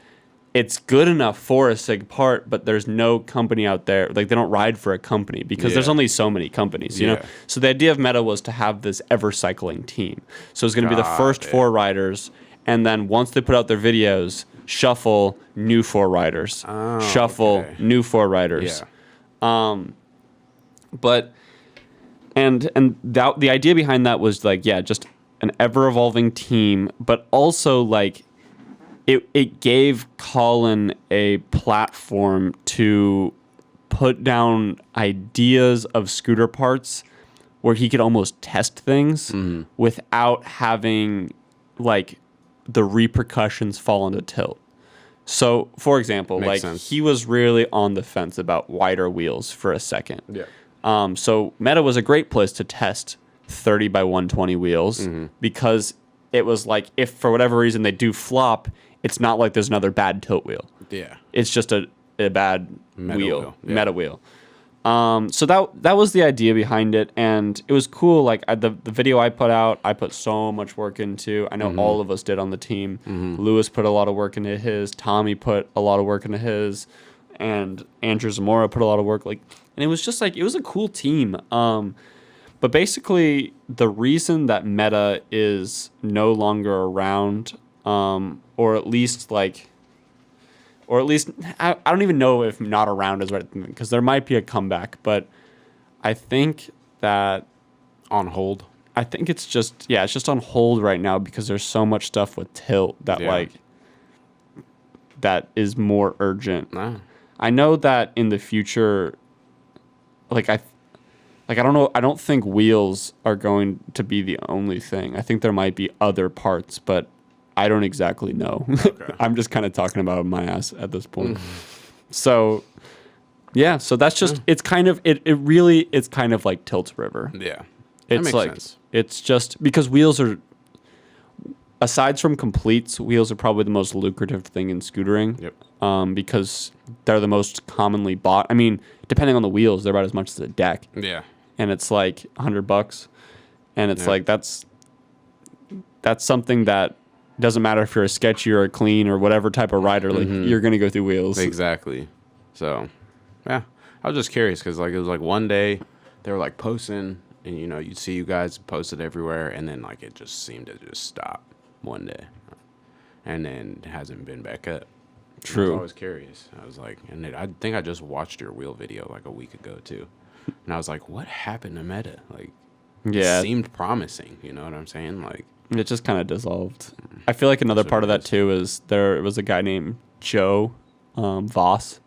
A: it's good enough for a SIG part, but there's no company out there, like they don't ride for a company because there's only so many companies, you know? So the idea of Meta was to have this ever cycling team. So it's going to be the first four riders, and then once they put out their videos, shuffle, new four riders. New four riders.
B: Yeah.
A: But the idea behind that was like, just an ever evolving team, but also like it gave Colin a platform to put down ideas of scooter parts where he could almost test things without having like the repercussions fall into tilt. So, for example,
B: Makes sense.
A: He was really on the fence about wider wheels for a second.
B: Yeah.
A: So Meta was a great place to test 30 by 120 wheels because it was like, if for whatever reason they do flop, it's not like there's another bad tilt wheel.
B: Yeah.
A: It's just a bad wheel.
B: Yeah.
A: Meta wheel. So that was the idea behind it, and it was cool. Like the video I put out, I put so much work into. I know all of us did on the team. Lewis put a lot of work into his. Tommy put a lot of work into his, and Andrew Zamora put a lot of work. Like, and it was just like, it was a cool team. But basically, the reason that Meta is no longer around, or at least I don't even know if not around is right, because there might be a comeback, but I think that
B: On hold.
A: I think it's just on hold right now because there's so much stuff with tilt that that is more urgent.
B: Nah.
A: I know that in the future, I don't know. I don't think wheels are going to be the only thing. I think there might be other parts, but I don't exactly know.
B: Okay.
A: I'm just kind of talking about my ass at this point. So that's just, it's kind of, it's kind of like Tilt River.
B: Yeah.
A: It's
B: makes
A: like,
B: sense.
A: it's just because wheels are, aside from completes, wheels are probably the most lucrative thing in scootering.
B: Yep.
A: Because they're the most commonly bought. I mean, depending on the wheels, they're about as much as a deck.
B: Yeah.
A: And it's like $100. And it's like, that's something that doesn't matter if you're a sketchy or a clean or whatever type of rider, like you're going to go through wheels.
B: Exactly. So, yeah. I was just curious because like it was like one day they were like posting and you'd see you guys posted everywhere and then like it just seemed to just stop one day. and then it hasn't been back up.
A: True.
B: I was curious. I was like, I think I just watched your wheel video like a week ago too, and I was like, what happened to Meta? Like,
A: Yeah.
B: it seemed promising. You know what I'm saying? Like,
A: It just kind of dissolved. I feel like another part of that too is there was a guy named Joe Voss,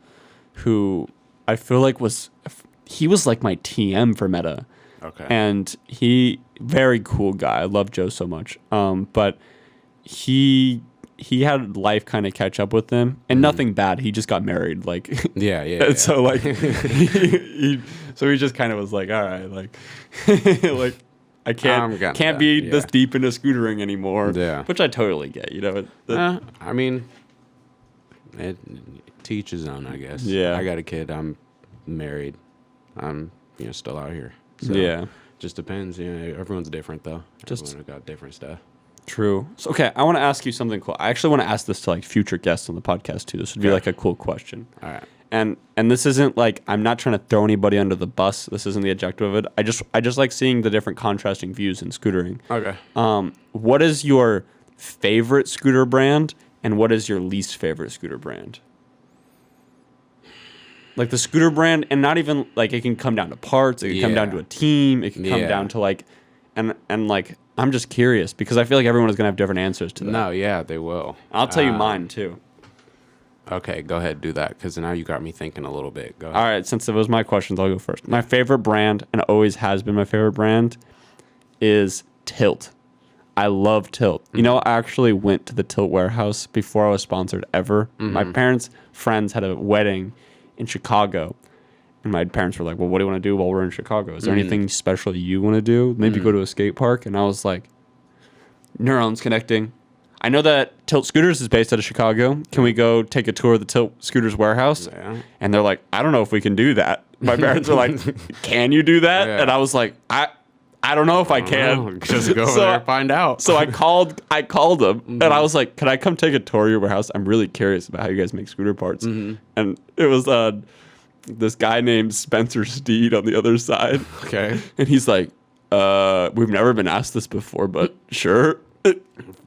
A: who I feel like he was like my TM for Meta.
B: okay,
A: And he very cool guy. I love Joe so much. But he had life kind of catch up with him, and nothing bad. He just got married, like
B: yeah.
A: and so like so he just kind of was like, all right, like like I can't be this deep into scootering anymore.
B: Yeah,
A: which I totally get. You know,
B: I mean, to each his own, I guess.
A: Yeah.
B: I got a kid. I'm married. I'm still out here. So
A: yeah.
B: just depends. Everyone's different though.
A: Just-
B: Everyone got different stuff.
A: True. So, okay, I want to ask you something cool. I actually want to ask this to like future guests on the podcast too. This would be
B: Okay.
A: like a cool question.
B: All right.
A: And this isn't like, I'm not trying to throw anybody under the bus. This isn't the objective of it. I just like seeing the different contrasting views in scootering.
B: Okay.
A: What is your favorite scooter brand and what is your least favorite scooter brand? Like the scooter brand, and not even like it can come down to parts, it can come down to a team, it can come down to like, and like, I'm just curious because I feel like everyone is going to have different answers to that.
B: No, yeah, they will.
A: I'll tell you mine too.
B: Okay, go ahead, do that, because now you got me thinking a little bit. Go ahead.
A: All right, since it was my questions, I'll go first. My favorite brand, and always has been my favorite brand, is Tilt. I love Tilt. You know, I actually went to the Tilt warehouse before I was sponsored ever. My parents' friends had a wedding in Chicago, and my parents were like, well, what do you want to do while we're in Chicago? Is there anything special you want to do? Maybe go to a skate park? And I was like, neurons connecting. I know that Tilt Scooters is based out of Chicago. Can we go take a tour of the Tilt Scooters warehouse?
B: Yeah.
A: And they're like, I don't know if we can do that. My parents are like, can you do that?
B: Yeah.
A: And I was like, I don't know if I can.
B: Just go over there and find out.
A: So I called them and I was like, can I come take a tour of your warehouse? I'm really curious about how you guys make scooter parts. And it was this guy named Spencer Steed on the other side.
B: Okay.
A: And he's like, we've never been asked this before, but sure.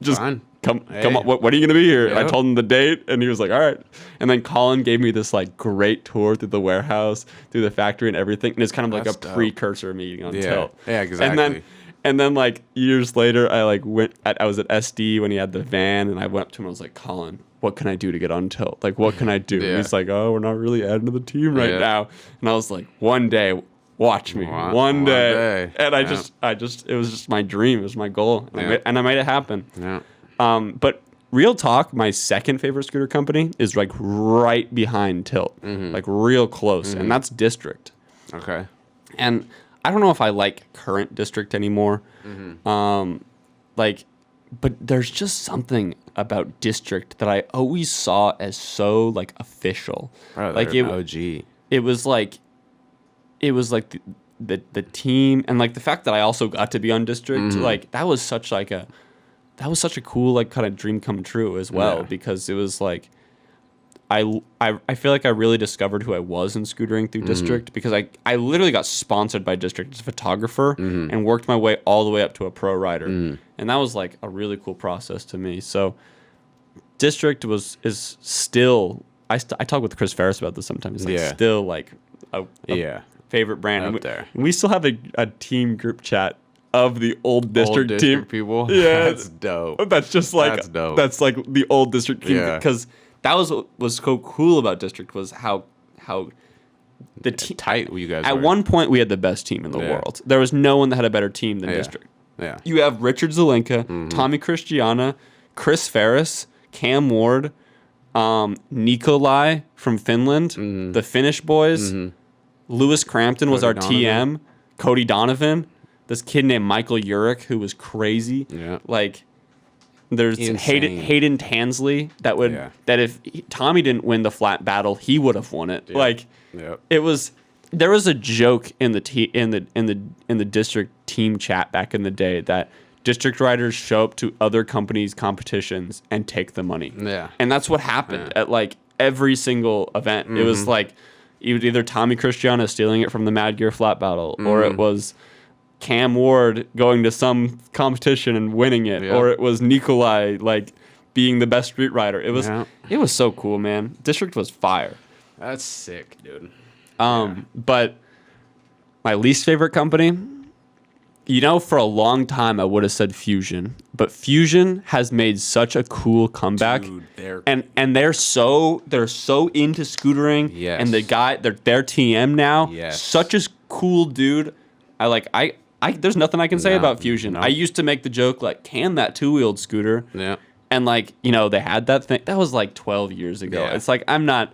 A: Just
B: Fine.
A: come
B: Hey.
A: on. What are you going to be here? And I
B: Yep.
A: told him the date and he was like, all right. And then Colin gave me this like great tour through the warehouse, through the factory and everything. And it's kind of like
B: That's
A: a
B: dope.
A: precursor meeting on Tilt.
B: Yeah, exactly.
A: And then like years later, I was at SD when he had the van, and I went up to him. I was like, Colin, what can I do to get on Tilt? Like, what can I do?
B: Yeah.
A: And he's like, oh, we're not really adding to the team right now. And I was like, one day, watch me, one day. And I just, it was just my dream. It was my goal, and I made it happen.
B: Yeah.
A: But real talk, my second favorite scooter company is like right behind Tilt, like real close, and that's District.
B: Okay.
A: And I don't know if I like current District anymore. But there's just something about District that I always saw as so like official.
B: Oh,
A: like
B: they're an OG.
A: it was like the team, and like the fact that I also got to be on District, like that was such a cool like kind of dream come true as well, because it was like I feel like I really discovered who I was in scootering through District, because I literally got sponsored by District as a photographer and worked my way all the way up to a pro rider. And that was like a really cool process to me. So District is still, I talk with Chris Ferris about this sometimes. It's like still like a favorite brand.
B: Up there.
A: We still have a team group chat of the old District team.
B: people.
A: Yeah.
B: That's dope.
A: That's just like,
B: That's dope.
A: that's like the old District team,
B: Yeah.
A: because that was what was so cool about District, was how the team
B: Tight you guys
A: at
B: were.
A: one point we had the best team in the world. There was no one that had a better team than District.
B: Yeah.
A: You have Richard Zelenka, Tommy Christiana, Chris Ferris, Cam Ward, Nikolai from Finland, the Finnish boys. Lewis Crampton was
B: Cody
A: our
B: Donovan.
A: TM. Cody Donovan. This kid named Michael Urich, who was crazy.
B: Yeah.
A: Like, there's
B: Insane.
A: Hayden Tansley that if Tommy didn't win the flat battle, he would have won it.
B: Yeah.
A: Like,
B: Yep.
A: there was a joke in the District team chat back in the day that District riders show up to other companies' competitions and take the money.
B: Yeah.
A: And that's what happened at like every single event. It was like either Tommy Christiana stealing it from the Mad Gear flat battle, or it was Cam Ward going to some competition and winning it, or it was Nikolai like being the best street rider. It was
B: Yeah.
A: it was so cool, man. District was fire.
B: That's sick, dude.
A: But my least favorite company, for a long time I would have said Fusion, but Fusion has made such a cool comeback.
B: Dude,
A: and they're so into scootering.
B: Yes.
A: And their TM now.
B: Yes.
A: Such a cool dude. I there's nothing I can say about Fusion.
B: no.
A: I used to make the joke like, can that two-wheeled scooter?
B: Yeah.
A: And like, they had that thing. That was like 12 years ago.
B: Yeah.
A: It's like I'm not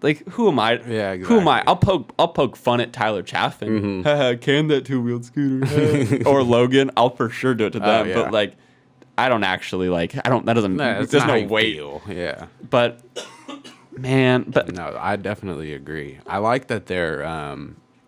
A: like, who am I?
B: Yeah,
A: Who am I?
B: exactly.
A: I'll poke fun at Tyler Chaffin. Can that two-wheeled scooter? Or Logan, I'll for sure do it to them.
B: yeah.
A: But like, I don't actually that doesn't,
B: That's
A: there's
B: not how
A: no
B: you
A: weight.
B: feel. Yeah.
A: But man,
B: No, I definitely agree. I like that they're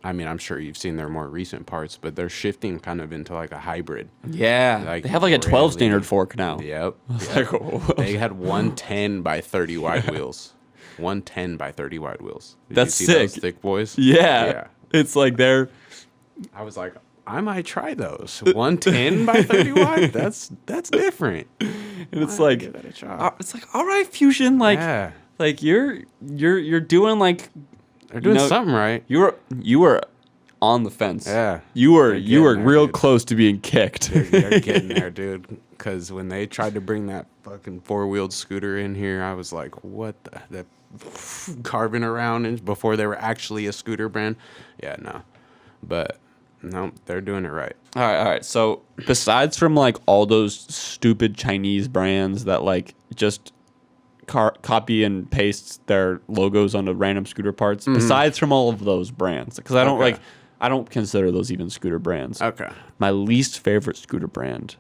B: I'm sure you've seen their more recent parts, but they're shifting kind of into like a hybrid.
A: yeah,
B: Like,
A: they have like a 12
B: really-
A: standard fork now.
B: Yep.
A: Like, whoa.
B: They had 110 by 30 wide wheels. 110 by 30 wide wheels. Did
A: That's
B: you see those
A: sick.
B: thick boys?
A: Yeah. It's like they're
B: I was like, I might try those. 110 by 30 wide? That's different.
A: and it's
B: Might
A: like
B: give that a shot.
A: it's like, all right, Fusion, like
B: Yeah.
A: like you're doing like
B: They're doing
A: know,
B: something right.
A: you were on the fence.
B: Yeah.
A: You were
B: They're
A: you were
B: getting there,
A: real
B: dude.
A: close to being kicked.
B: They're getting there, dude. Because when they tried to bring that fucking four-wheeled scooter in here, I was like, what the carving around and before they were actually a scooter brand. Yeah, no. But no, they're doing it right.
A: All right. So besides from like all those stupid Chinese brands that like just copy and paste their logos onto random scooter parts, besides from all of those brands, because I don't
B: Okay.
A: I don't consider those even scooter brands.
B: Okay.
A: My least favorite scooter brand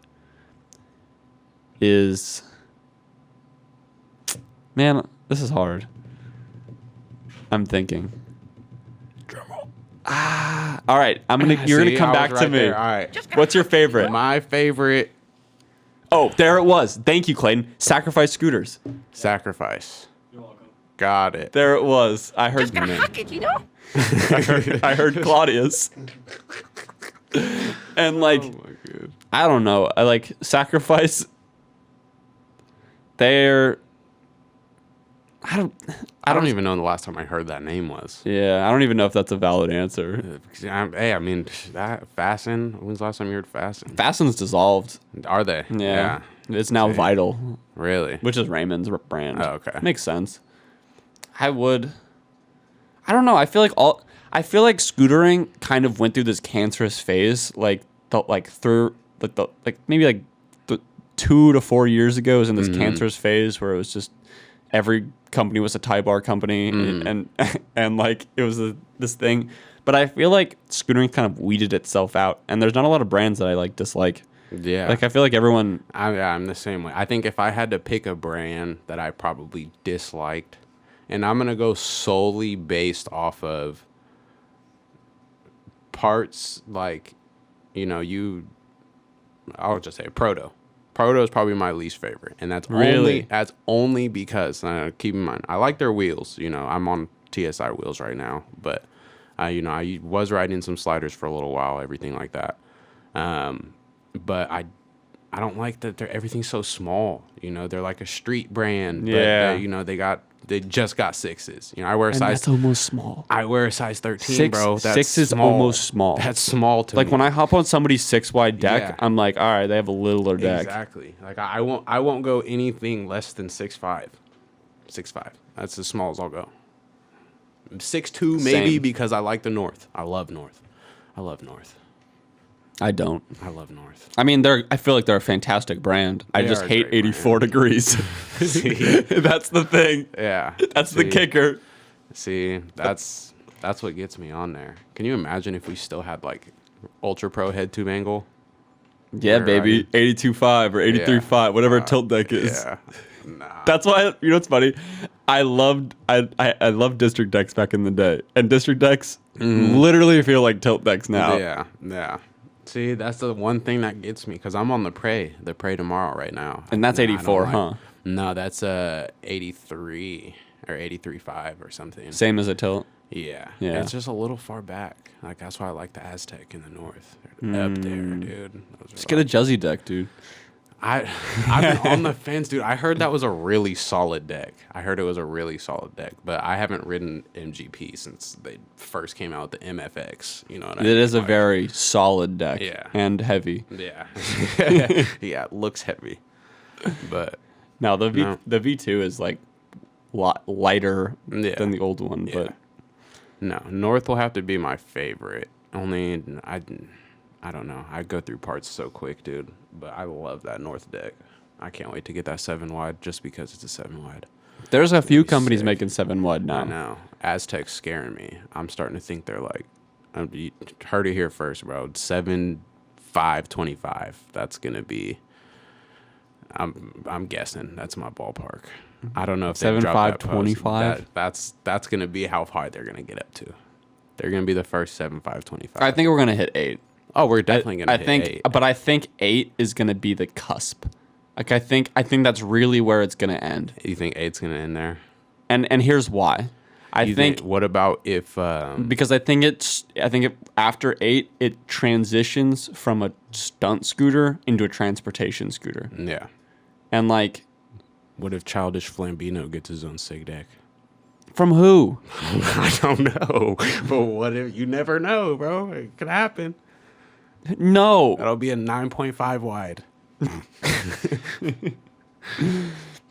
A: is, man, this is hard. I'm thinking. All right, you're gonna
B: See,
A: come
B: I
A: back
B: was
A: to
B: right
A: me.
B: there. All right.
A: What's your favorite?
B: My favorite
A: Oh, there it was. Thank you, Clayton. Sacrifice scooters.
B: sacrifice.
C: You're welcome.
B: Got it.
A: There it was. I heard. I heard Claudius. And like,
B: Oh my god.
A: I don't know. I like Sacrifice. They're.
B: I don't even know when the last time I heard that name was.
A: Yeah, I don't even know if that's a valid answer.
B: Hey, I mean, that Fasten. When's the last time you heard Fasten?
A: Fasten's dissolved.
B: Are they?
A: Yeah. It's now
B: See.
A: Vital,
B: Really?
A: which is Raymond's brand.
B: Oh, okay.
A: Makes sense. I don't know. I feel like scootering kind of went through this cancerous phase, maybe 2 to 4 years ago. It was in this cancerous phase where it was just every company was a tie bar company, and like it was this thing. But I feel like scootering kind of weeded itself out, and there's not a lot of brands that I dislike.
B: Yeah.
A: Like I feel like everyone.
B: I'm the same way. I think if I had to pick a brand that I probably disliked, and I'm gonna go solely based off of parts, like, I'll just say Proto. Proto is probably my least favorite, and
A: Really?
B: that's only because keep in mind I like their wheels. I'm on TSI wheels right now, but I was riding some sliders for a little while, everything like that. But I don't like that everything's so small. They're like a street brand.
A: Yeah.
B: But they just got sixes. I wear a
A: And
B: size.
A: that's almost small.
B: I wear a size 13, bro. That's
A: Six is
B: small.
A: almost small.
B: That's small to
A: Like
B: me.
A: when I hop on somebody's 6-wide deck,
B: Yeah.
A: I'm like, all right, they have a littler deck.
B: Exactly. Like I won't go anything less than 6'5". 6'5". That's as small as I'll go. 6'2" maybe
A: Same.
B: because I like the North. I love North.
A: I don't.
B: I love North.
A: I mean, I fay like they're a fantastic brand. I
B: They
A: just
B: are a
A: hate
B: great
A: 84 degrees.
B: See?
A: That's the thing.
B: Yeah.
A: That's the
B: See?
A: kicker.
B: See, that's what gets me on there. Can you imagine if we still had like Ultra Pro head tube angle?
A: Yeah,
B: We're
A: baby.
B: riding-
A: 82.5 or 83.5, whatever tilt deck is.
B: Yeah. Nah.
A: That's why, what's funny? I loved district decks back in the day. And district decks literally feel like tilt decks now.
B: Yeah. Yeah. See, that's the one thing that gets me because I'm on the Prey tomorrow right now.
A: And that's
B: No, I don't
A: 84,
B: like-
A: huh?
B: No, that's 83 or 83.5 or something.
A: Same as a tilt.
B: Yeah.
A: Yeah.
B: It's just a little far back. Like that's why I like the Aztec in the north. They're up there, dude.
A: Just get a Juzzy deck, dude.
B: I've been on the fence, dude. I heard that was a really solid deck. But I haven't ridden MGP since they first came out with the MFX. You know what I mean?
A: It is a
B: Like,
A: very solid deck.
B: Yeah.
A: And heavy.
B: yeah, yeah. It looks heavy, but
A: Now the
B: No.
A: the V2 is like lighter
B: Yeah.
A: than the old one,
B: yeah.
A: but
B: No, North will have to be my favorite. Only I don't know. I go through parts so quick, dude. But I love that North deck. I can't wait to get that 7 wide just because it's a 7 wide.
A: there's a few
B: be
A: companies
B: sick.
A: making 7 wide now.
B: I know. Aztec's scaring me. I'm starting to think they're like, you heard it here first, bro. 7.525. That's gonna be. I'm guessing that's my ballpark. I don't know if they dropped that post.
A: 7.525?
B: That's gonna be how high they're gonna get up to. They're gonna be the first 7.525.
A: I think we're gonna hit 8.
B: Oh, we're definitely gonna
A: I
B: hit
A: think,
B: 8.
A: but I think 8 is gonna be the cusp. Like I think that's really where it's gonna end.
B: You think 8's gonna end there?
A: And here's why. I think
B: What about if?
A: because I think after 8 it transitions from a stunt scooter into a transportation scooter.
B: Yeah.
A: And like
B: What if Childish Flambino gets his own sig deck?
A: from who?
B: I don't know, but what if? You never know, bro. It could happen.
A: No.
B: That'll be a 9.5 wide.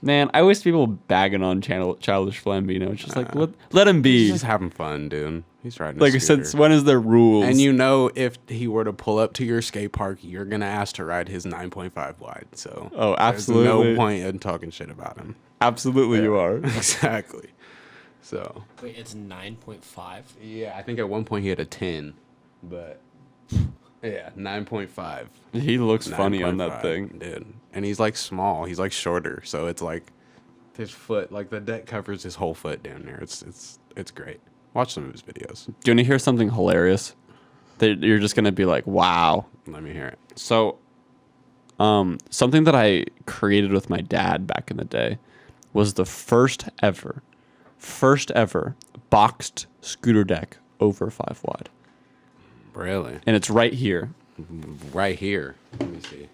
A: Man, I wish people bagging on Childish Flambino. It's just like let him be.
B: He's just having fun, dude. He's riding.
A: Like
B: a scooter.
A: since when is there rules?
B: And you know, if he were to pull up to your skate park, you're gonna ask to ride his 9.5 wide. So
A: Oh, absolutely.
B: There's no point in talking shit about him.
A: Absolutely, you are.
B: Exactly. So
D: Wait, it's 9.5?
B: yeah, I think at one point he had a 10, but yeah, 9.5.
A: He looks funny on that
B: 9.5,
A: thing.
B: dude. And he's like small. He's like shorter, so it's like his foot, like the deck covers his whole foot down there. It's great. Watch some of his videos.
A: Do you want to hear something hilarious? That you're just gonna be like, wow.
B: Let me hear it.
A: So, something that I created with my dad back in the day was the first ever boxed scooter deck over 5 wide,
B: Really?
A: and it's right here.
B: Right here. Let me see.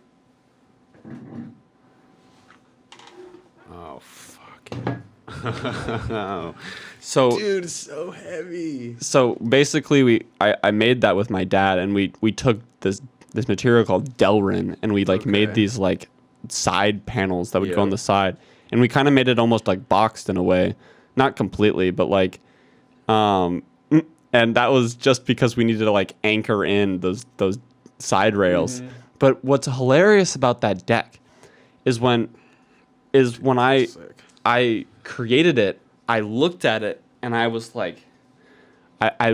B: Oh fuck.
A: So,
B: Dude, it's so heavy.
A: so basically, I made that with my dad, and we took this material called Delrin, and we like made
B: Okay.
A: these like side panels that would go
B: Yeah.
A: on the side, and we kind of made it almost like boxed in a way, not completely, but like, and that was just because we needed to like anchor in those side rails.
B: Mm-hmm.
A: But what's hilarious about that deck is when
B: Sick.
A: I created it, I looked at it, and I was like, I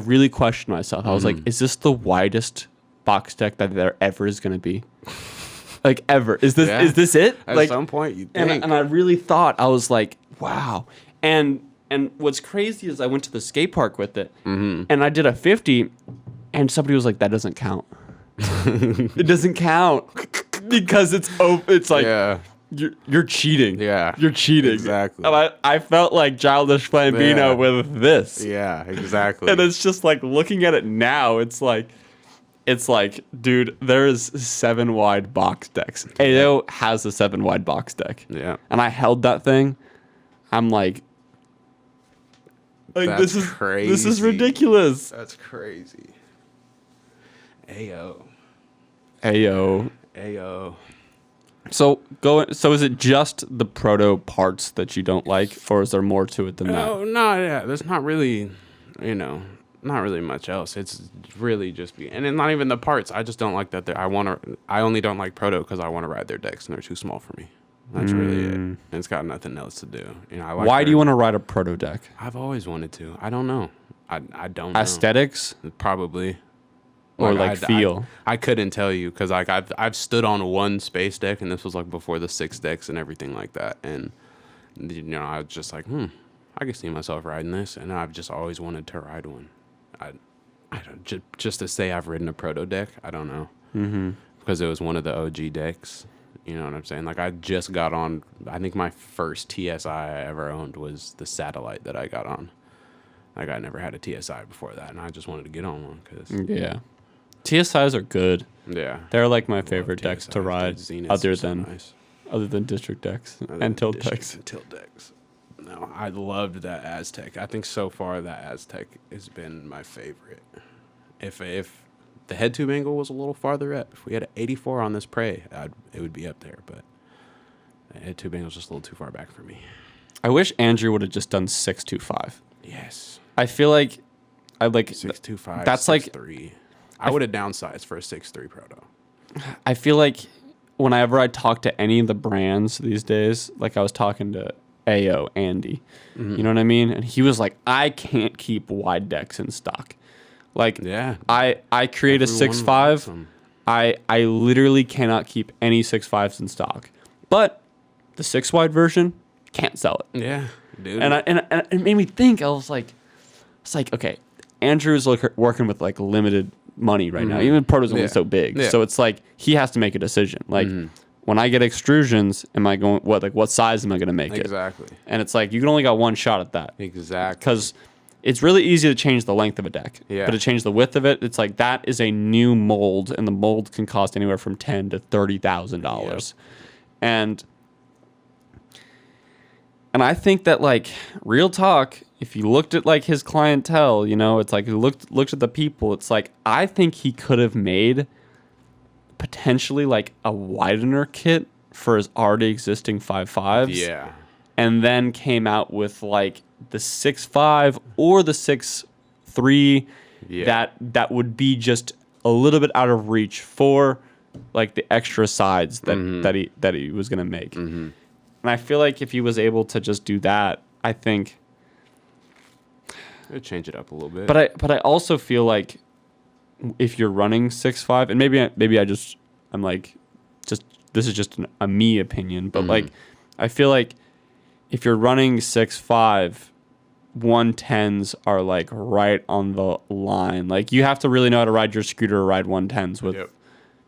A: really questioned myself. I was like, is this the widest box deck that there ever is going to be? Like ever? Is this it?
B: At
A: Like
B: some point, you
A: and
B: think.
A: and I really thought, I was like, wow. And what's crazy is I went to the skate park with it, and I did a 50, and somebody was like, that doesn't count. It doesn't count because it's open. It's like
B: Yeah.
A: you're cheating.
B: Yeah.
A: You're cheating.
B: Exactly.
A: And I felt like Childish Flambino
B: Yeah.
A: with this.
B: Yeah, exactly.
A: And it's just like looking at it now, it's like, dude, there is 7 wide box decks. AO has a 7 wide box deck.
B: Yeah.
A: And I held that thing. I'm like
B: That's
A: this is
B: crazy.
A: ridiculous.
B: That's crazy. Ayo.
A: AO. So is it just the proto parts that you don't like, or is there more to it than that?
B: Oh, no, yeah. There's not really, not really much else. It's really just and then not even the parts. I just don't like that. I only don't like proto because I want to ride their decks and they're too small for me. That's really it. And it's got nothing else to do. I like
A: Why do you want to ride a proto deck?
B: I've always wanted to. I don't know. I don't know.
A: Aesthetics
B: Probably.
A: or like feel?
B: I couldn't tell you because like I've stood on one space deck and this was like before the 6 decks and everything like that, and I was just like I can see myself riding this, and I've just always wanted to ride one. I don't just to say I've ridden a proto deck. I don't know because it was one of the OG decks. You know what I'm saying? Like I just got on. I think my first TSI I ever owned was the Satellite that I got on. Like I never had a TSI before that, and I just wanted to get on one because
A: Yeah. TSIs are good.
B: Yeah.
A: They're like my
B: Love
A: favorite decks to
B: TSIs,
A: ride,
B: dude. Zeniths
A: other
B: are so
A: than
B: nice.
A: district decks
B: Other
A: and
B: than
A: tilt
B: district
A: decks.
B: and tilt decks. No, I loved that Aztec. I think so far that Aztec has been my favorite. If the head tube angle was a little farther up, if we had an 84 on this prey, it would be up there. But the head tube angle is just a little too far back for me.
A: I wish Andrew would have just done 625.
B: Yes,
A: I feel like
B: 625.
A: That's like
B: 6'3". I would have downsized for a 6'3" proto.
A: I feel like whenever I talk to any of the brands these days, like I was talking to AO Andy, you know what I mean, and he was like, I can't keep wide decks in stock. Like,
B: Yeah.
A: I create a
B: Everyone
A: 6.5.
B: wants 'em.
A: I literally cannot keep any 6.5s in stock. But the 6 wide version, can't sell it.
B: Yeah, dude.
A: And it made me think. It's like, okay, Andrew's working with like limited money right now. Even Proto's only
B: Yeah.
A: so big,
B: Yeah.
A: so it's like he has to make a decision. Like, when I get extrusions, am I going what size am I going to make it?
B: Exactly.
A: And it's like you can only got one shot at that
B: Exactly.
A: because it's really easy to change the length of a deck.
B: Yeah.
A: But to change the width of it, it's like that is a new mold, and the mold can cost anywhere from $10,000 to $30,000. And I think that, like, real talk, if you looked at like his clientele, you know, it's like you looked at the people, it's like I think he could have made potentially like a widener kit for his already existing 5.5s.
B: Yeah.
A: And then came out with like the 6.5 or the 6.3
B: Yeah.
A: that would be just a little bit out of reach for like the extra sides that he was gonna make. And I feel like if he was able to just do that, I think.
B: It'd change it up a little bit.
A: But I also feel like if you're running 6.5, and maybe I'm like, just this is just a me opinion, but like I feel like if you're running 6.5, 110s are like right on the line. Like you have to really know how to ride your scooter or ride 110s with,
B: Yep.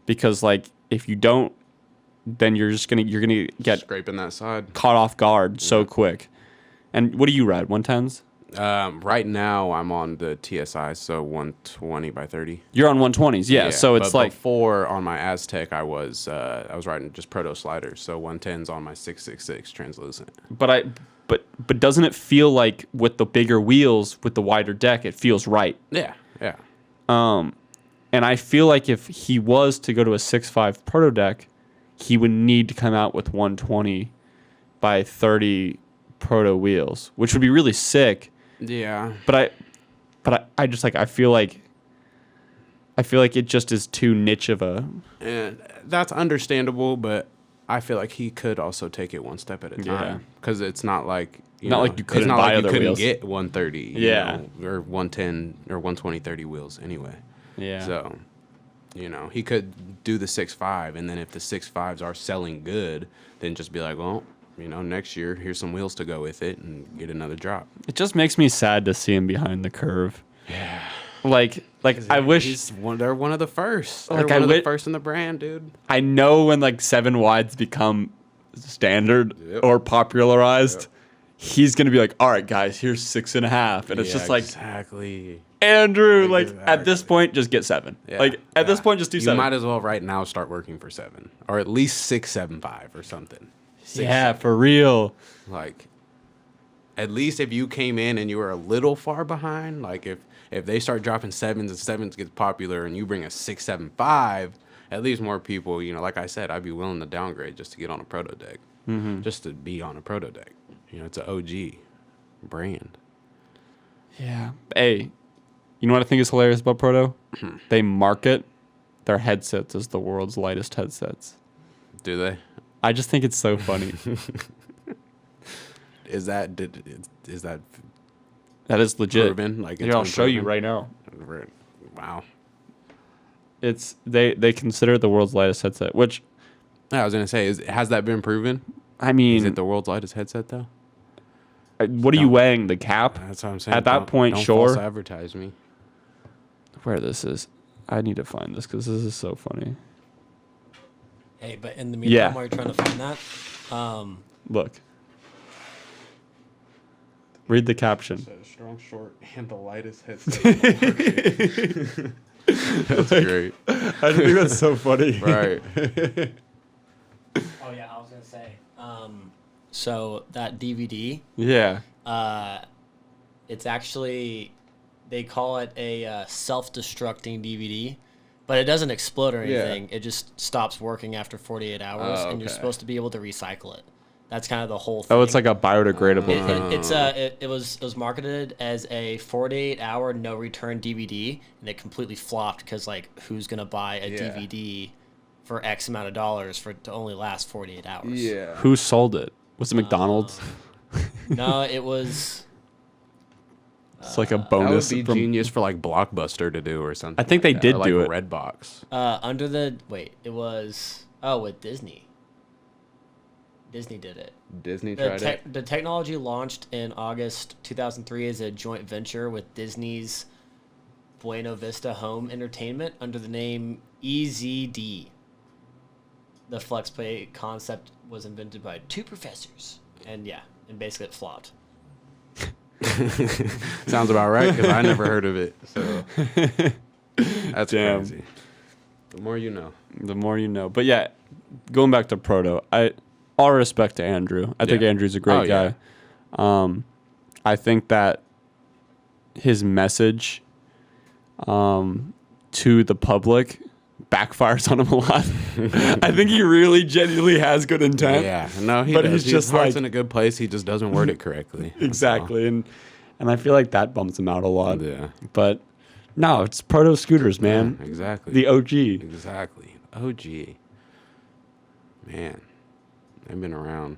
A: because like if you don't, then you're gonna get
B: Scraping that side.
A: caught off guard so quick. And what do you ride? 110s?
B: Right now I'm on the TSI, so 120 by 30.
A: You're on 120s, yeah. So it's
B: but
A: like
B: before on my Aztec, I was riding just proto sliders, so 110s on my 666 translucent.
A: But doesn't it feel like with the bigger wheels, with the wider deck, it feels right?
B: Yeah, yeah,
A: And I feel like if he was to go to a 6.5 proto deck, he would need to come out with 120 by 30 proto wheels, which would be really sick.
B: yeah.
A: But I just like I feel like it just is too niche of a.
B: And that's understandable, but I feel like he could also take it one step at a
A: Yeah.
B: time, because it's not like
A: Like you couldn't
B: it's not
A: buy
B: like
A: other
B: you couldn't
A: wheels.
B: get 130,
A: Yeah.
B: or 110 or 120 30 wheels anyway.
A: Yeah.
B: So, he could do the 6.5, and then if the 6.5s are selling good, then just be like, well, next year here's some wheels to go with it and get another drop.
A: It just makes me sad to see him behind the curve. Yeah. Like I wish
B: They're one of the first. They're
A: Like,
B: one
A: I
B: of the
A: wi-
B: first in the brand, dude.
A: I know when like 7 wides become standard
B: Yep.
A: or popularized, he's gonna be like, all right, guys, here's 6.5, and it's
B: Yeah,
A: just like
B: exactly.
A: Andrew, like at this
B: Exactly.
A: point, just get 7.
B: Yeah,
A: Like at this
B: yeah.
A: point, just do
B: You
A: 7.
B: might as well right now start working for 7, or at least 6.75 or something.
A: Yeah, for real.
B: Like, at least if you came in and you were a little far behind, like if they start dropping 7s and 7s gets popular and you bring a 6.75, at least more people, like I said, I'd be willing to downgrade just to get on a proto deck, just to be on a proto deck. It's an OG brand.
A: Yeah. Hey, you know what I think is hilarious about Proto? They market their headsets as the world's lightest headsets.
B: Do they?
A: I just think it's so funny.
B: Is that
A: That is legit.
B: proven? Like,
A: Here, I'll
B: been
A: show you
B: proven?
A: right now.
B: Wow.
A: It's they consider it the world's lightest headset, which
B: I was gonna say, has that been proven?
A: I mean,
B: Is it the world's lightest headset though?
A: what are you weighing? The cap?
B: That's what I'm saying.
A: At that
B: Don't-
A: point,
B: don't
A: sure.
B: false advertise me.
A: Where this is? I need to find this because this is so funny.
D: Hey, but in the meantime,
A: Yeah.
D: while you're trying to find that,
A: Look. Read the caption.
B: Strong short and the lightest headset. That's great.
A: I think that's so funny.
B: Right.
D: Oh yeah, I was gonna say. So that DVD,
A: Yeah.
D: it's actually, they call it a self-destructing DVD, but it doesn't explode or
A: Yeah.
D: anything. It just stops working after 48 hours, and you're
A: okay.
D: supposed to be able to recycle it. That's kind of the whole thing.
A: Oh, it's like a biodegradable thing.
D: It was marketed as a 48-hour no return DVD, and it completely flopped because like who's gonna buy a DVD for X amount of dollars for it to only last 48 hours?
B: Yeah.
A: Who sold it? Was it McDonald's?
D: No, it was.
A: It's like a
B: That
A: bonus.
B: would be
A: from-
B: genius for like Blockbuster to do or something.
A: I think they
B: like that.
A: did
B: Or, like
A: do it.
B: Redbox.
D: Under the it was with Disney. Disney did it.
B: Disney tried it.
D: The technology launched in August 2003 as a joint venture with Disney's Buena Vista Home Entertainment under the name EZD. The FlexPlay concept was invented by two professors, and basically it flopped.
B: Sounds about right because I never heard of it. So that's
A: Damn.
B: crazy. The more you know.
A: The more you know. But yeah, going back to Proto, all respect to Andrew. I think
B: Yeah.
A: Andrew's a great guy. I think that his message to the public backfires on him a lot. I think he really genuinely has good intent.
B: Yeah, no, he
A: But
B: does.
A: he's
B: His
A: just
B: heart's
A: like-
B: in a good place. He just doesn't word it correctly. That's all.
A: Exactly. And I feel like that bumps him out a lot.
B: Yeah.
A: But no, it's Proto Scooters, man.
B: Yeah, exactly.
A: The OG.
B: Exactly. OG. Man, they've been around.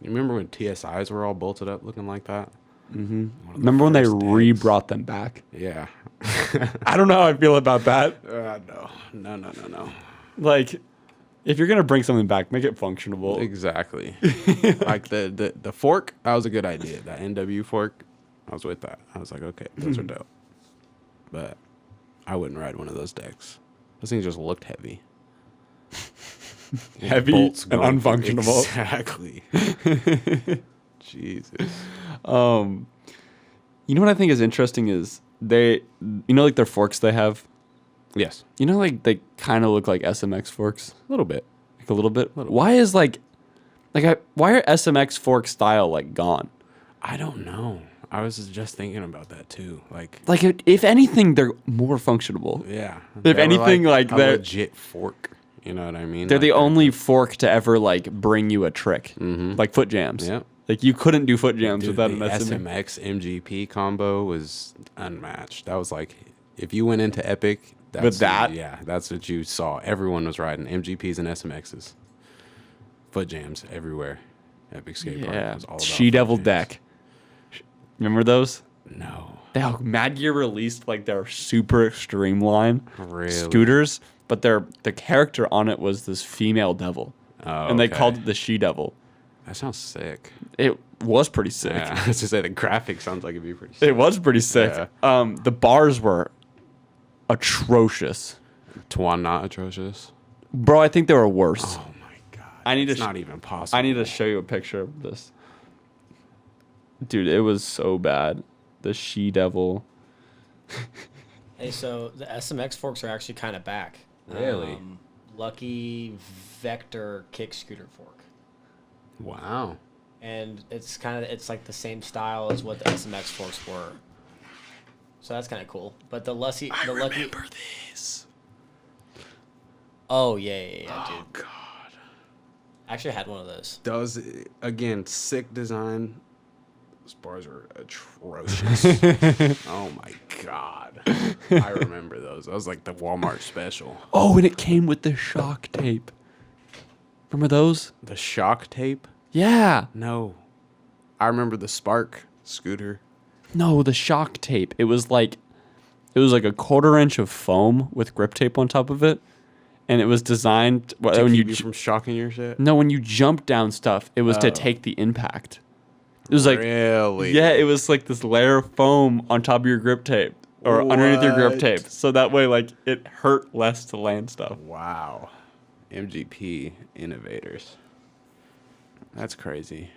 B: You remember when TSIs were all bolted up looking like that?
A: Mm-hmm. Remember when they
B: first days.
A: re-brought them back?
B: Yeah.
A: I don't know how I feel about that.
B: No.
A: Like, if you're gonna bring something back, make it functional.
B: Exactly. Like the fork, that was a good idea. That NW fork, I was with that. I was like, okay, those are dope. But I wouldn't ride one of those decks. Those things just looked heavy.
A: Heavy
B: Bolts
A: and
B: going-
A: unfunctional.
B: Exactly. Jesus.
A: You know what I think is interesting is like their forks they have.
B: Yes.
A: Like they kind of look like SMX forks,
B: A little bit.
A: like a little bit. Why is why are SMX fork style like gone?
B: I don't know. I was just thinking about that too. Like,
A: If anything, they're more functional.
B: yeah.
A: If
B: They were
A: anything, like
B: a
A: they're-
B: legit fork. You know what I mean?
A: They're
B: Like
A: the only fork to ever like bring you a trick, like foot jams.
B: Yep.
A: Like you couldn't do foot jams
B: Dude,
A: without
B: the
A: an SMX.
B: SMX MGP combo was unmatched. That was like, if you went into Epic, that's
A: With that?
B: that's what you saw. Everyone was riding MGPs and SMXs. Foot jams everywhere. Epic Skatepark
A: Yeah,
B: was all about
A: She
B: foot
A: Devil
B: jams.
A: deck. Remember those?
B: No,
A: Mad Gear released like their super extreme line
B: really.
A: scooters, but the character on it was this female devil,
B: Oh,
A: and they
B: okay.
A: called it the She Devil.
B: That sounds sick.
A: It was pretty sick.
B: Yeah, I was to say the graphic sounds like it'd be pretty sick.
A: It was pretty sick. The bars were atrocious,
B: Twan not atrocious.
A: bro. I think they were worse.
B: Oh my god.
A: I need to
B: It's
A: sh-
B: not even possible.
A: I need to show you a picture of this. Dude, it was so bad. The She Devil.
D: Hey, so the SMX forks are actually kind of back.
B: Really?
D: Lucky Vector kick scooter fork,
B: Wow.
D: and it's like the same style as what the SMX forks were. So that's kind of cool. But the Lucky.
B: this.
D: Oh yeah, dude.
B: Oh god.
D: I actually had one of those.
B: Does again sick design. Those bars are atrocious. Oh my god. I remember those. That was like the Walmart special.
A: Oh, and it came with the shock tape. Remember those?
B: The shock tape?
A: Yeah.
B: No. I remember the Spark scooter.
A: No, the shock tape. It was like a 1/4 inch of foam with grip tape on top of it, and it was designed
B: To
A: when
B: keep
A: you
B: you from shocking your shit?
A: no when you jumped down stuff. It was to take the impact. It was like
B: Really?
A: yeah, it was like this layer of foam on top of your grip tape or underneath your grip
B: What?
A: tape, so that way like it hurt less to land stuff.
B: Wow. MGP innovators. That's crazy.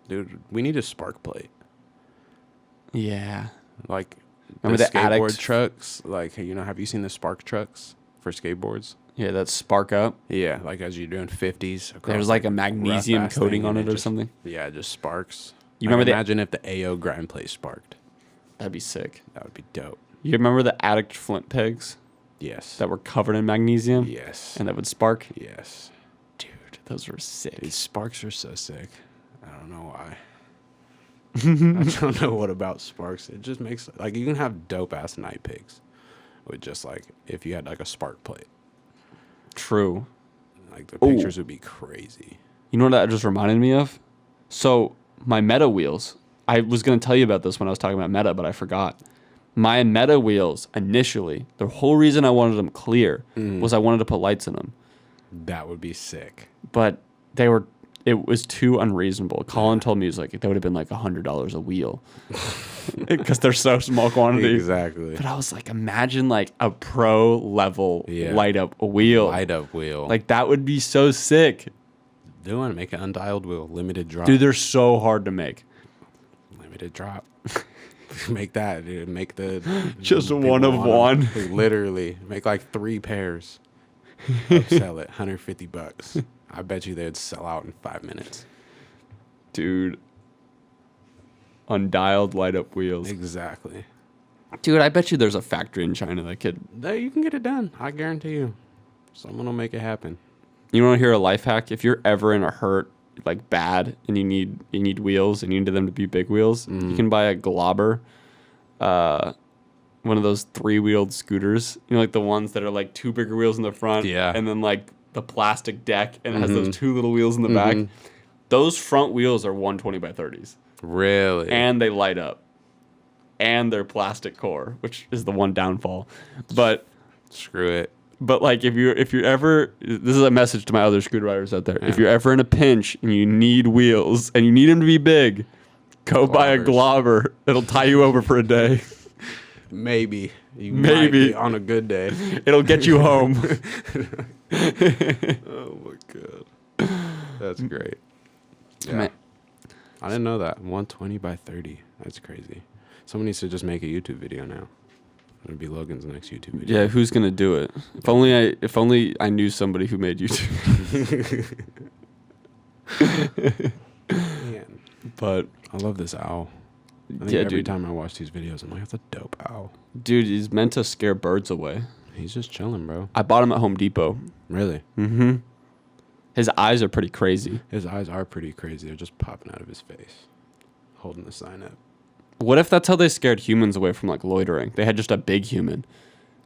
B: Dude, we need a spark plate.
A: Yeah.
B: Like,
A: Remember the
B: skateboard
A: addict
B: trucks? Like, you know, have you seen the spark trucks for skateboards?
A: Yeah, that spark up.
B: Yeah, like as you're doing 50s.
A: There's like a magnesium coating on it or something.
B: Yeah, it just sparks.
A: You
B: Like,
A: remember
B: imagine if the AO grind plate sparked.
A: That'd be sick.
B: That would be dope.
A: You remember the addict flint pegs
B: Yes.
A: that were covered in magnesium?
B: Yes.
A: And that would spark?
B: Yes.
A: Dude, those were sick.
B: Dude, sparks are so sick. I don't know why. I don't know what about sparks. It just makes, like, you can have dope ass night pigs with just like, if you had like a spark plate.
A: True.
B: Like the pictures would be crazy.
A: You know what that just reminded me of? So my Meta wheels, I was going to tell you about this when I was talking about Meta, but I forgot. My Meta wheels, initially, the whole reason I wanted them clear was I wanted to put lights in them.
B: That would be sick.
A: But it was too unreasonable. Colin told me, he was like, that would have been like $100 a wheel. Because they're so small quantity.
B: Exactly.
A: But I was like, imagine like a pro level light up wheel.
B: Light up wheel.
A: Like that would be so sick.
B: Do want to make an undialed wheel, limited drop.
A: Dude, they're so hard to make.
B: Limited drop. Make that, dude. Make the
A: Just
B: people
A: one of
B: want 'em.
A: one.
B: Literally, make like 3 pairs. Sell it, $150. I bet you they'd sell out in 5 minutes.
A: Dude. Undialed light up wheels.
B: Exactly.
A: Dude, I bet you there's a factory in China that could.
B: There, you can get it done. I guarantee you. Someone will make it happen.
A: You want to hear a life hack? If you're ever in a hurt, like bad, and you need wheels, and you need them to be big wheels, you can buy a Globber, one of those 3-wheeled scooters. You know, like the ones that are like 2 bigger wheels in the front, and then like the plastic deck, and it has those 2 little wheels in the back. Those front wheels are 120 by 30s.
B: Really?
A: And they light up. And they're plastic core, which is the one downfall. But
B: screw it.
A: But like if you're ever, this is a message to my other scooter riders out there. Yeah. If you're ever in a pinch and you need wheels and you need them to be big, go buy a Globber. It'll tie you over for a day.
B: Maybe. Might be on a good day.
A: It'll get you home.
B: Oh my god. That's great. Yeah. I didn't know that. 120 by 30. That's crazy. Someone needs to just make a YouTube video now. It'll be Logan's next YouTube video.
A: Yeah, who's gonna do it? If only I knew somebody who made YouTube.
B: Man. But I love this owl. I think every time I watch these videos, I'm like, that's a dope owl.
A: Dude, he's meant to scare birds away.
B: He's just chilling, bro.
A: I bought him at Home Depot.
B: Really?
A: Mm-hmm. His eyes are pretty crazy.
B: His eyes are pretty crazy. They're just popping out of his face, holding the sign up.
A: What if that's how they scared humans away from like loitering? They had just a big human.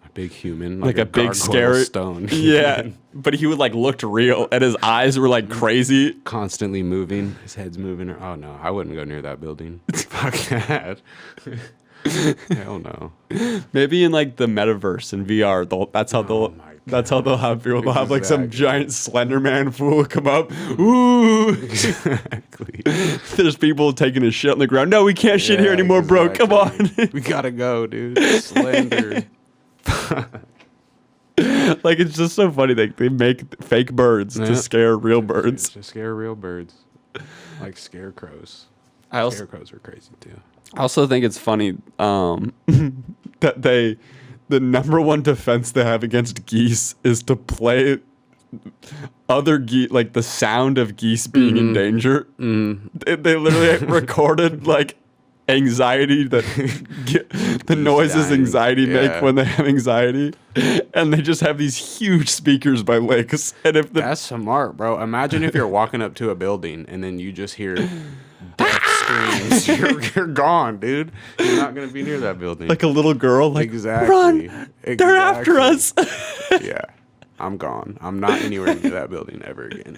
B: A big human?
A: Like a big scary
B: stone.
A: Yeah. But he would like looked real and his eyes were like crazy.
B: Constantly moving. His head's moving. Oh no, I wouldn't go near that building. Fuck that. Hell no.
A: Maybe in like the metaverse and VR, that's how they'll have people. They'll have like some giant Slender Man fool come up. Ooh,
B: exactly.
A: There's people taking a shit on the ground. No, we can't shit here anymore, bro. Come on.
B: We gotta go, dude. Slender.
A: Like it's just so funny. They make fake birds to scare real birds.
B: To scare real birds, like scarecrows. Scarecrows are crazy too.
A: I also think it's funny that the number one defense they have against geese is to play other geese, like the sound of geese being in danger. They literally recorded like anxiety that the noises anxiety make when they have anxiety, and they just have these huge speakers by lakes. And if
B: that's smart, bro. Imagine if you're walking up to a building and then you just hear death screams. You're gone, dude. You're not gonna be near that building.
A: Like a little girl, like run!
B: Exactly.
A: They're after us.
B: Yeah, I'm gone. I'm not anywhere near that building ever again.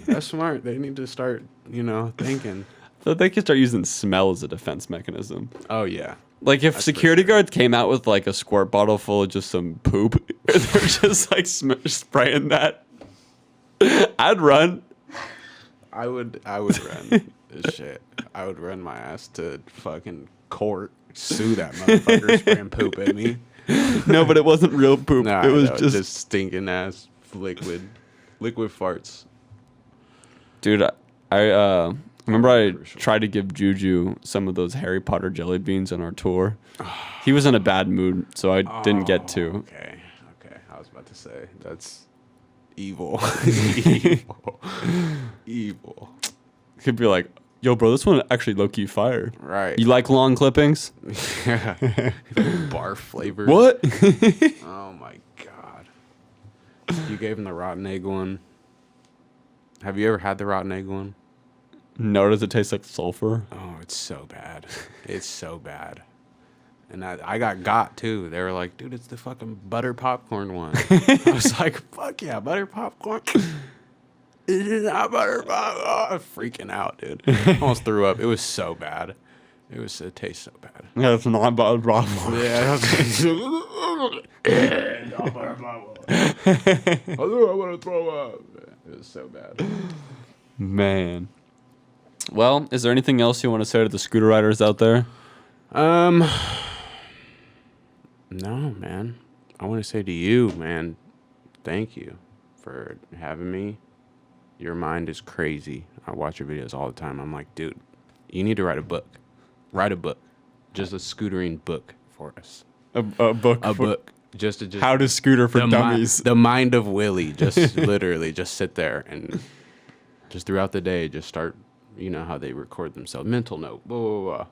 B: That's smart. They need to start, thinking.
A: So they could start using smell as a defense mechanism.
B: Oh yeah.
A: Like if security guards came out with like a squirt bottle full of just some poop, they're just like spraying that, I'd run.
B: I would run. Shit. I would run my ass to fucking court, sue that motherfucker spraying poop at me.
A: No, but it wasn't real poop.
B: Nah,
A: it was just
B: stinking ass liquid farts.
A: Dude, I Remember I
B: Crucial.
A: tried to give Juju some of those Harry Potter jelly beans on our tour. He was in a bad mood, so I didn't get to.
B: Okay. I was about to say that's evil. Evil. Evil.
A: He'd be like, "Yo, bro, this one actually low-key fire.
B: Right.
A: You like long clippings?
B: Yeah. Barf flavor.
A: What?"
B: Oh my god. You gave him the rotten egg one. Have you ever had the rotten egg one?
A: No, does it taste like sulfur?
B: Oh, it's so bad. It's so bad. And I got too. They were like, dude, it's the fucking butter popcorn one. I was like, fuck yeah, butter popcorn. It is not butter popcorn. Oh, I was freaking out, dude. I almost threw up. It was so bad. It tastes so bad.
A: Yeah, it's not bad.
B: Yeah, I was like, I want to throw up. It was so bad.
A: Man. Well, is there anything else you want to say to the scooter riders out there?
B: No, man. I want to say to you, man, thank you for having me. Your mind is crazy. I watch your videos all the time. I'm like, dude, you need to write a book. Write a book. Just a scootering book for us.
A: A book.
B: A book. Just
A: How to scooter for dummies.
B: The mind of Willy. Just literally just sit there and just throughout the day, just start, you know how they record themselves. Mental note. Blah, blah, blah.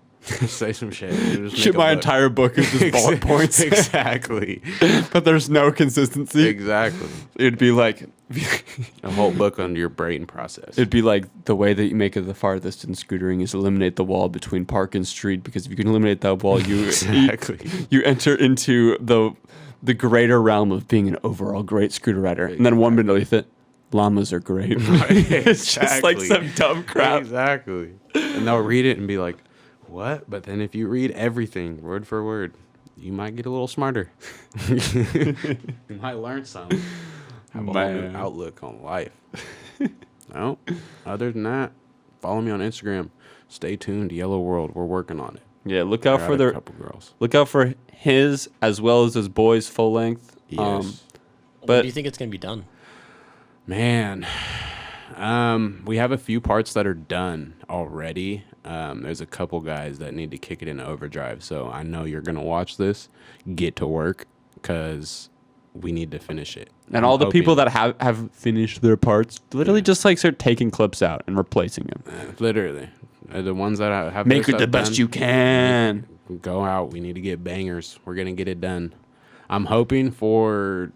B: Say some shit. Just
A: Shit, my entire book is just bullet points.
B: Exactly.
A: But there's no consistency.
B: Exactly.
A: It'd be like
B: A whole book on your brain process.
A: it'd be like the way that you make it the farthest in scootering is eliminate the wall between park and street, because if you can eliminate that wall, you
B: Exactly.
A: you enter into the greater realm of being an overall great scooter rider. And then one beneath it, llamas are great. It's just like some dumb crap.
B: Exactly. And they'll read it and be like, what? But then if you read everything word for word, you might get a little smarter. You might learn something. Have a whole new
A: Man.
B: outlook on life. No. Other than that, follow me on Instagram. Stay tuned. Yellow World. We're working on it.
A: Yeah, look out for
B: A
A: their
B: couple girls.
A: look out for his as well as his boys full length.
B: Yes.
D: When
A: But
D: do you think it's gonna be done?
B: Man, we have a few parts that are done already. There's a couple guys that need to kick it into overdrive. So I know you're gonna watch this. Get to work, because we need to finish it.
A: and all the people that have finished their parts literally just like start taking clips out and replacing them.
B: literally the ones that have
A: Make
B: their
A: it the
B: stuff
A: best
B: done,
A: you can.
B: go out. We need to get bangers. We're gonna get it done. I'm hoping for.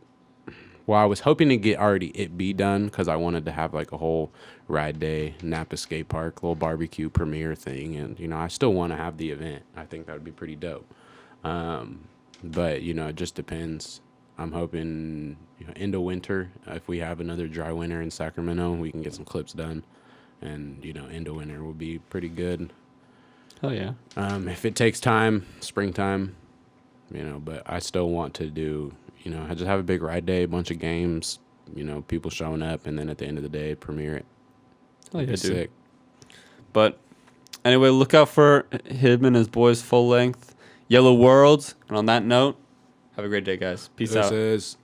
B: Well, I was hoping to get already it be done, because I wanted to have like a whole ride day, Napa skate park, little barbecue premiere thing, and I still want to have the event. I think that would be pretty dope. But it just depends. I'm hoping end of winter, if we have another dry winter in Sacramento, we can get some clips done, and end of winter will be pretty good.
A: Hell yeah.
B: If it takes time, springtime, but I still want to do. I just have a big ride day, a bunch of games, people showing up, and then at the end of the day, premiere it.
A: Hell yeah, dude.
B: Sick.
A: But anyway, look out for him and his boys full length. Yellow World. And on that note, have a great day, guys. Peace
B: This
A: out.
B: is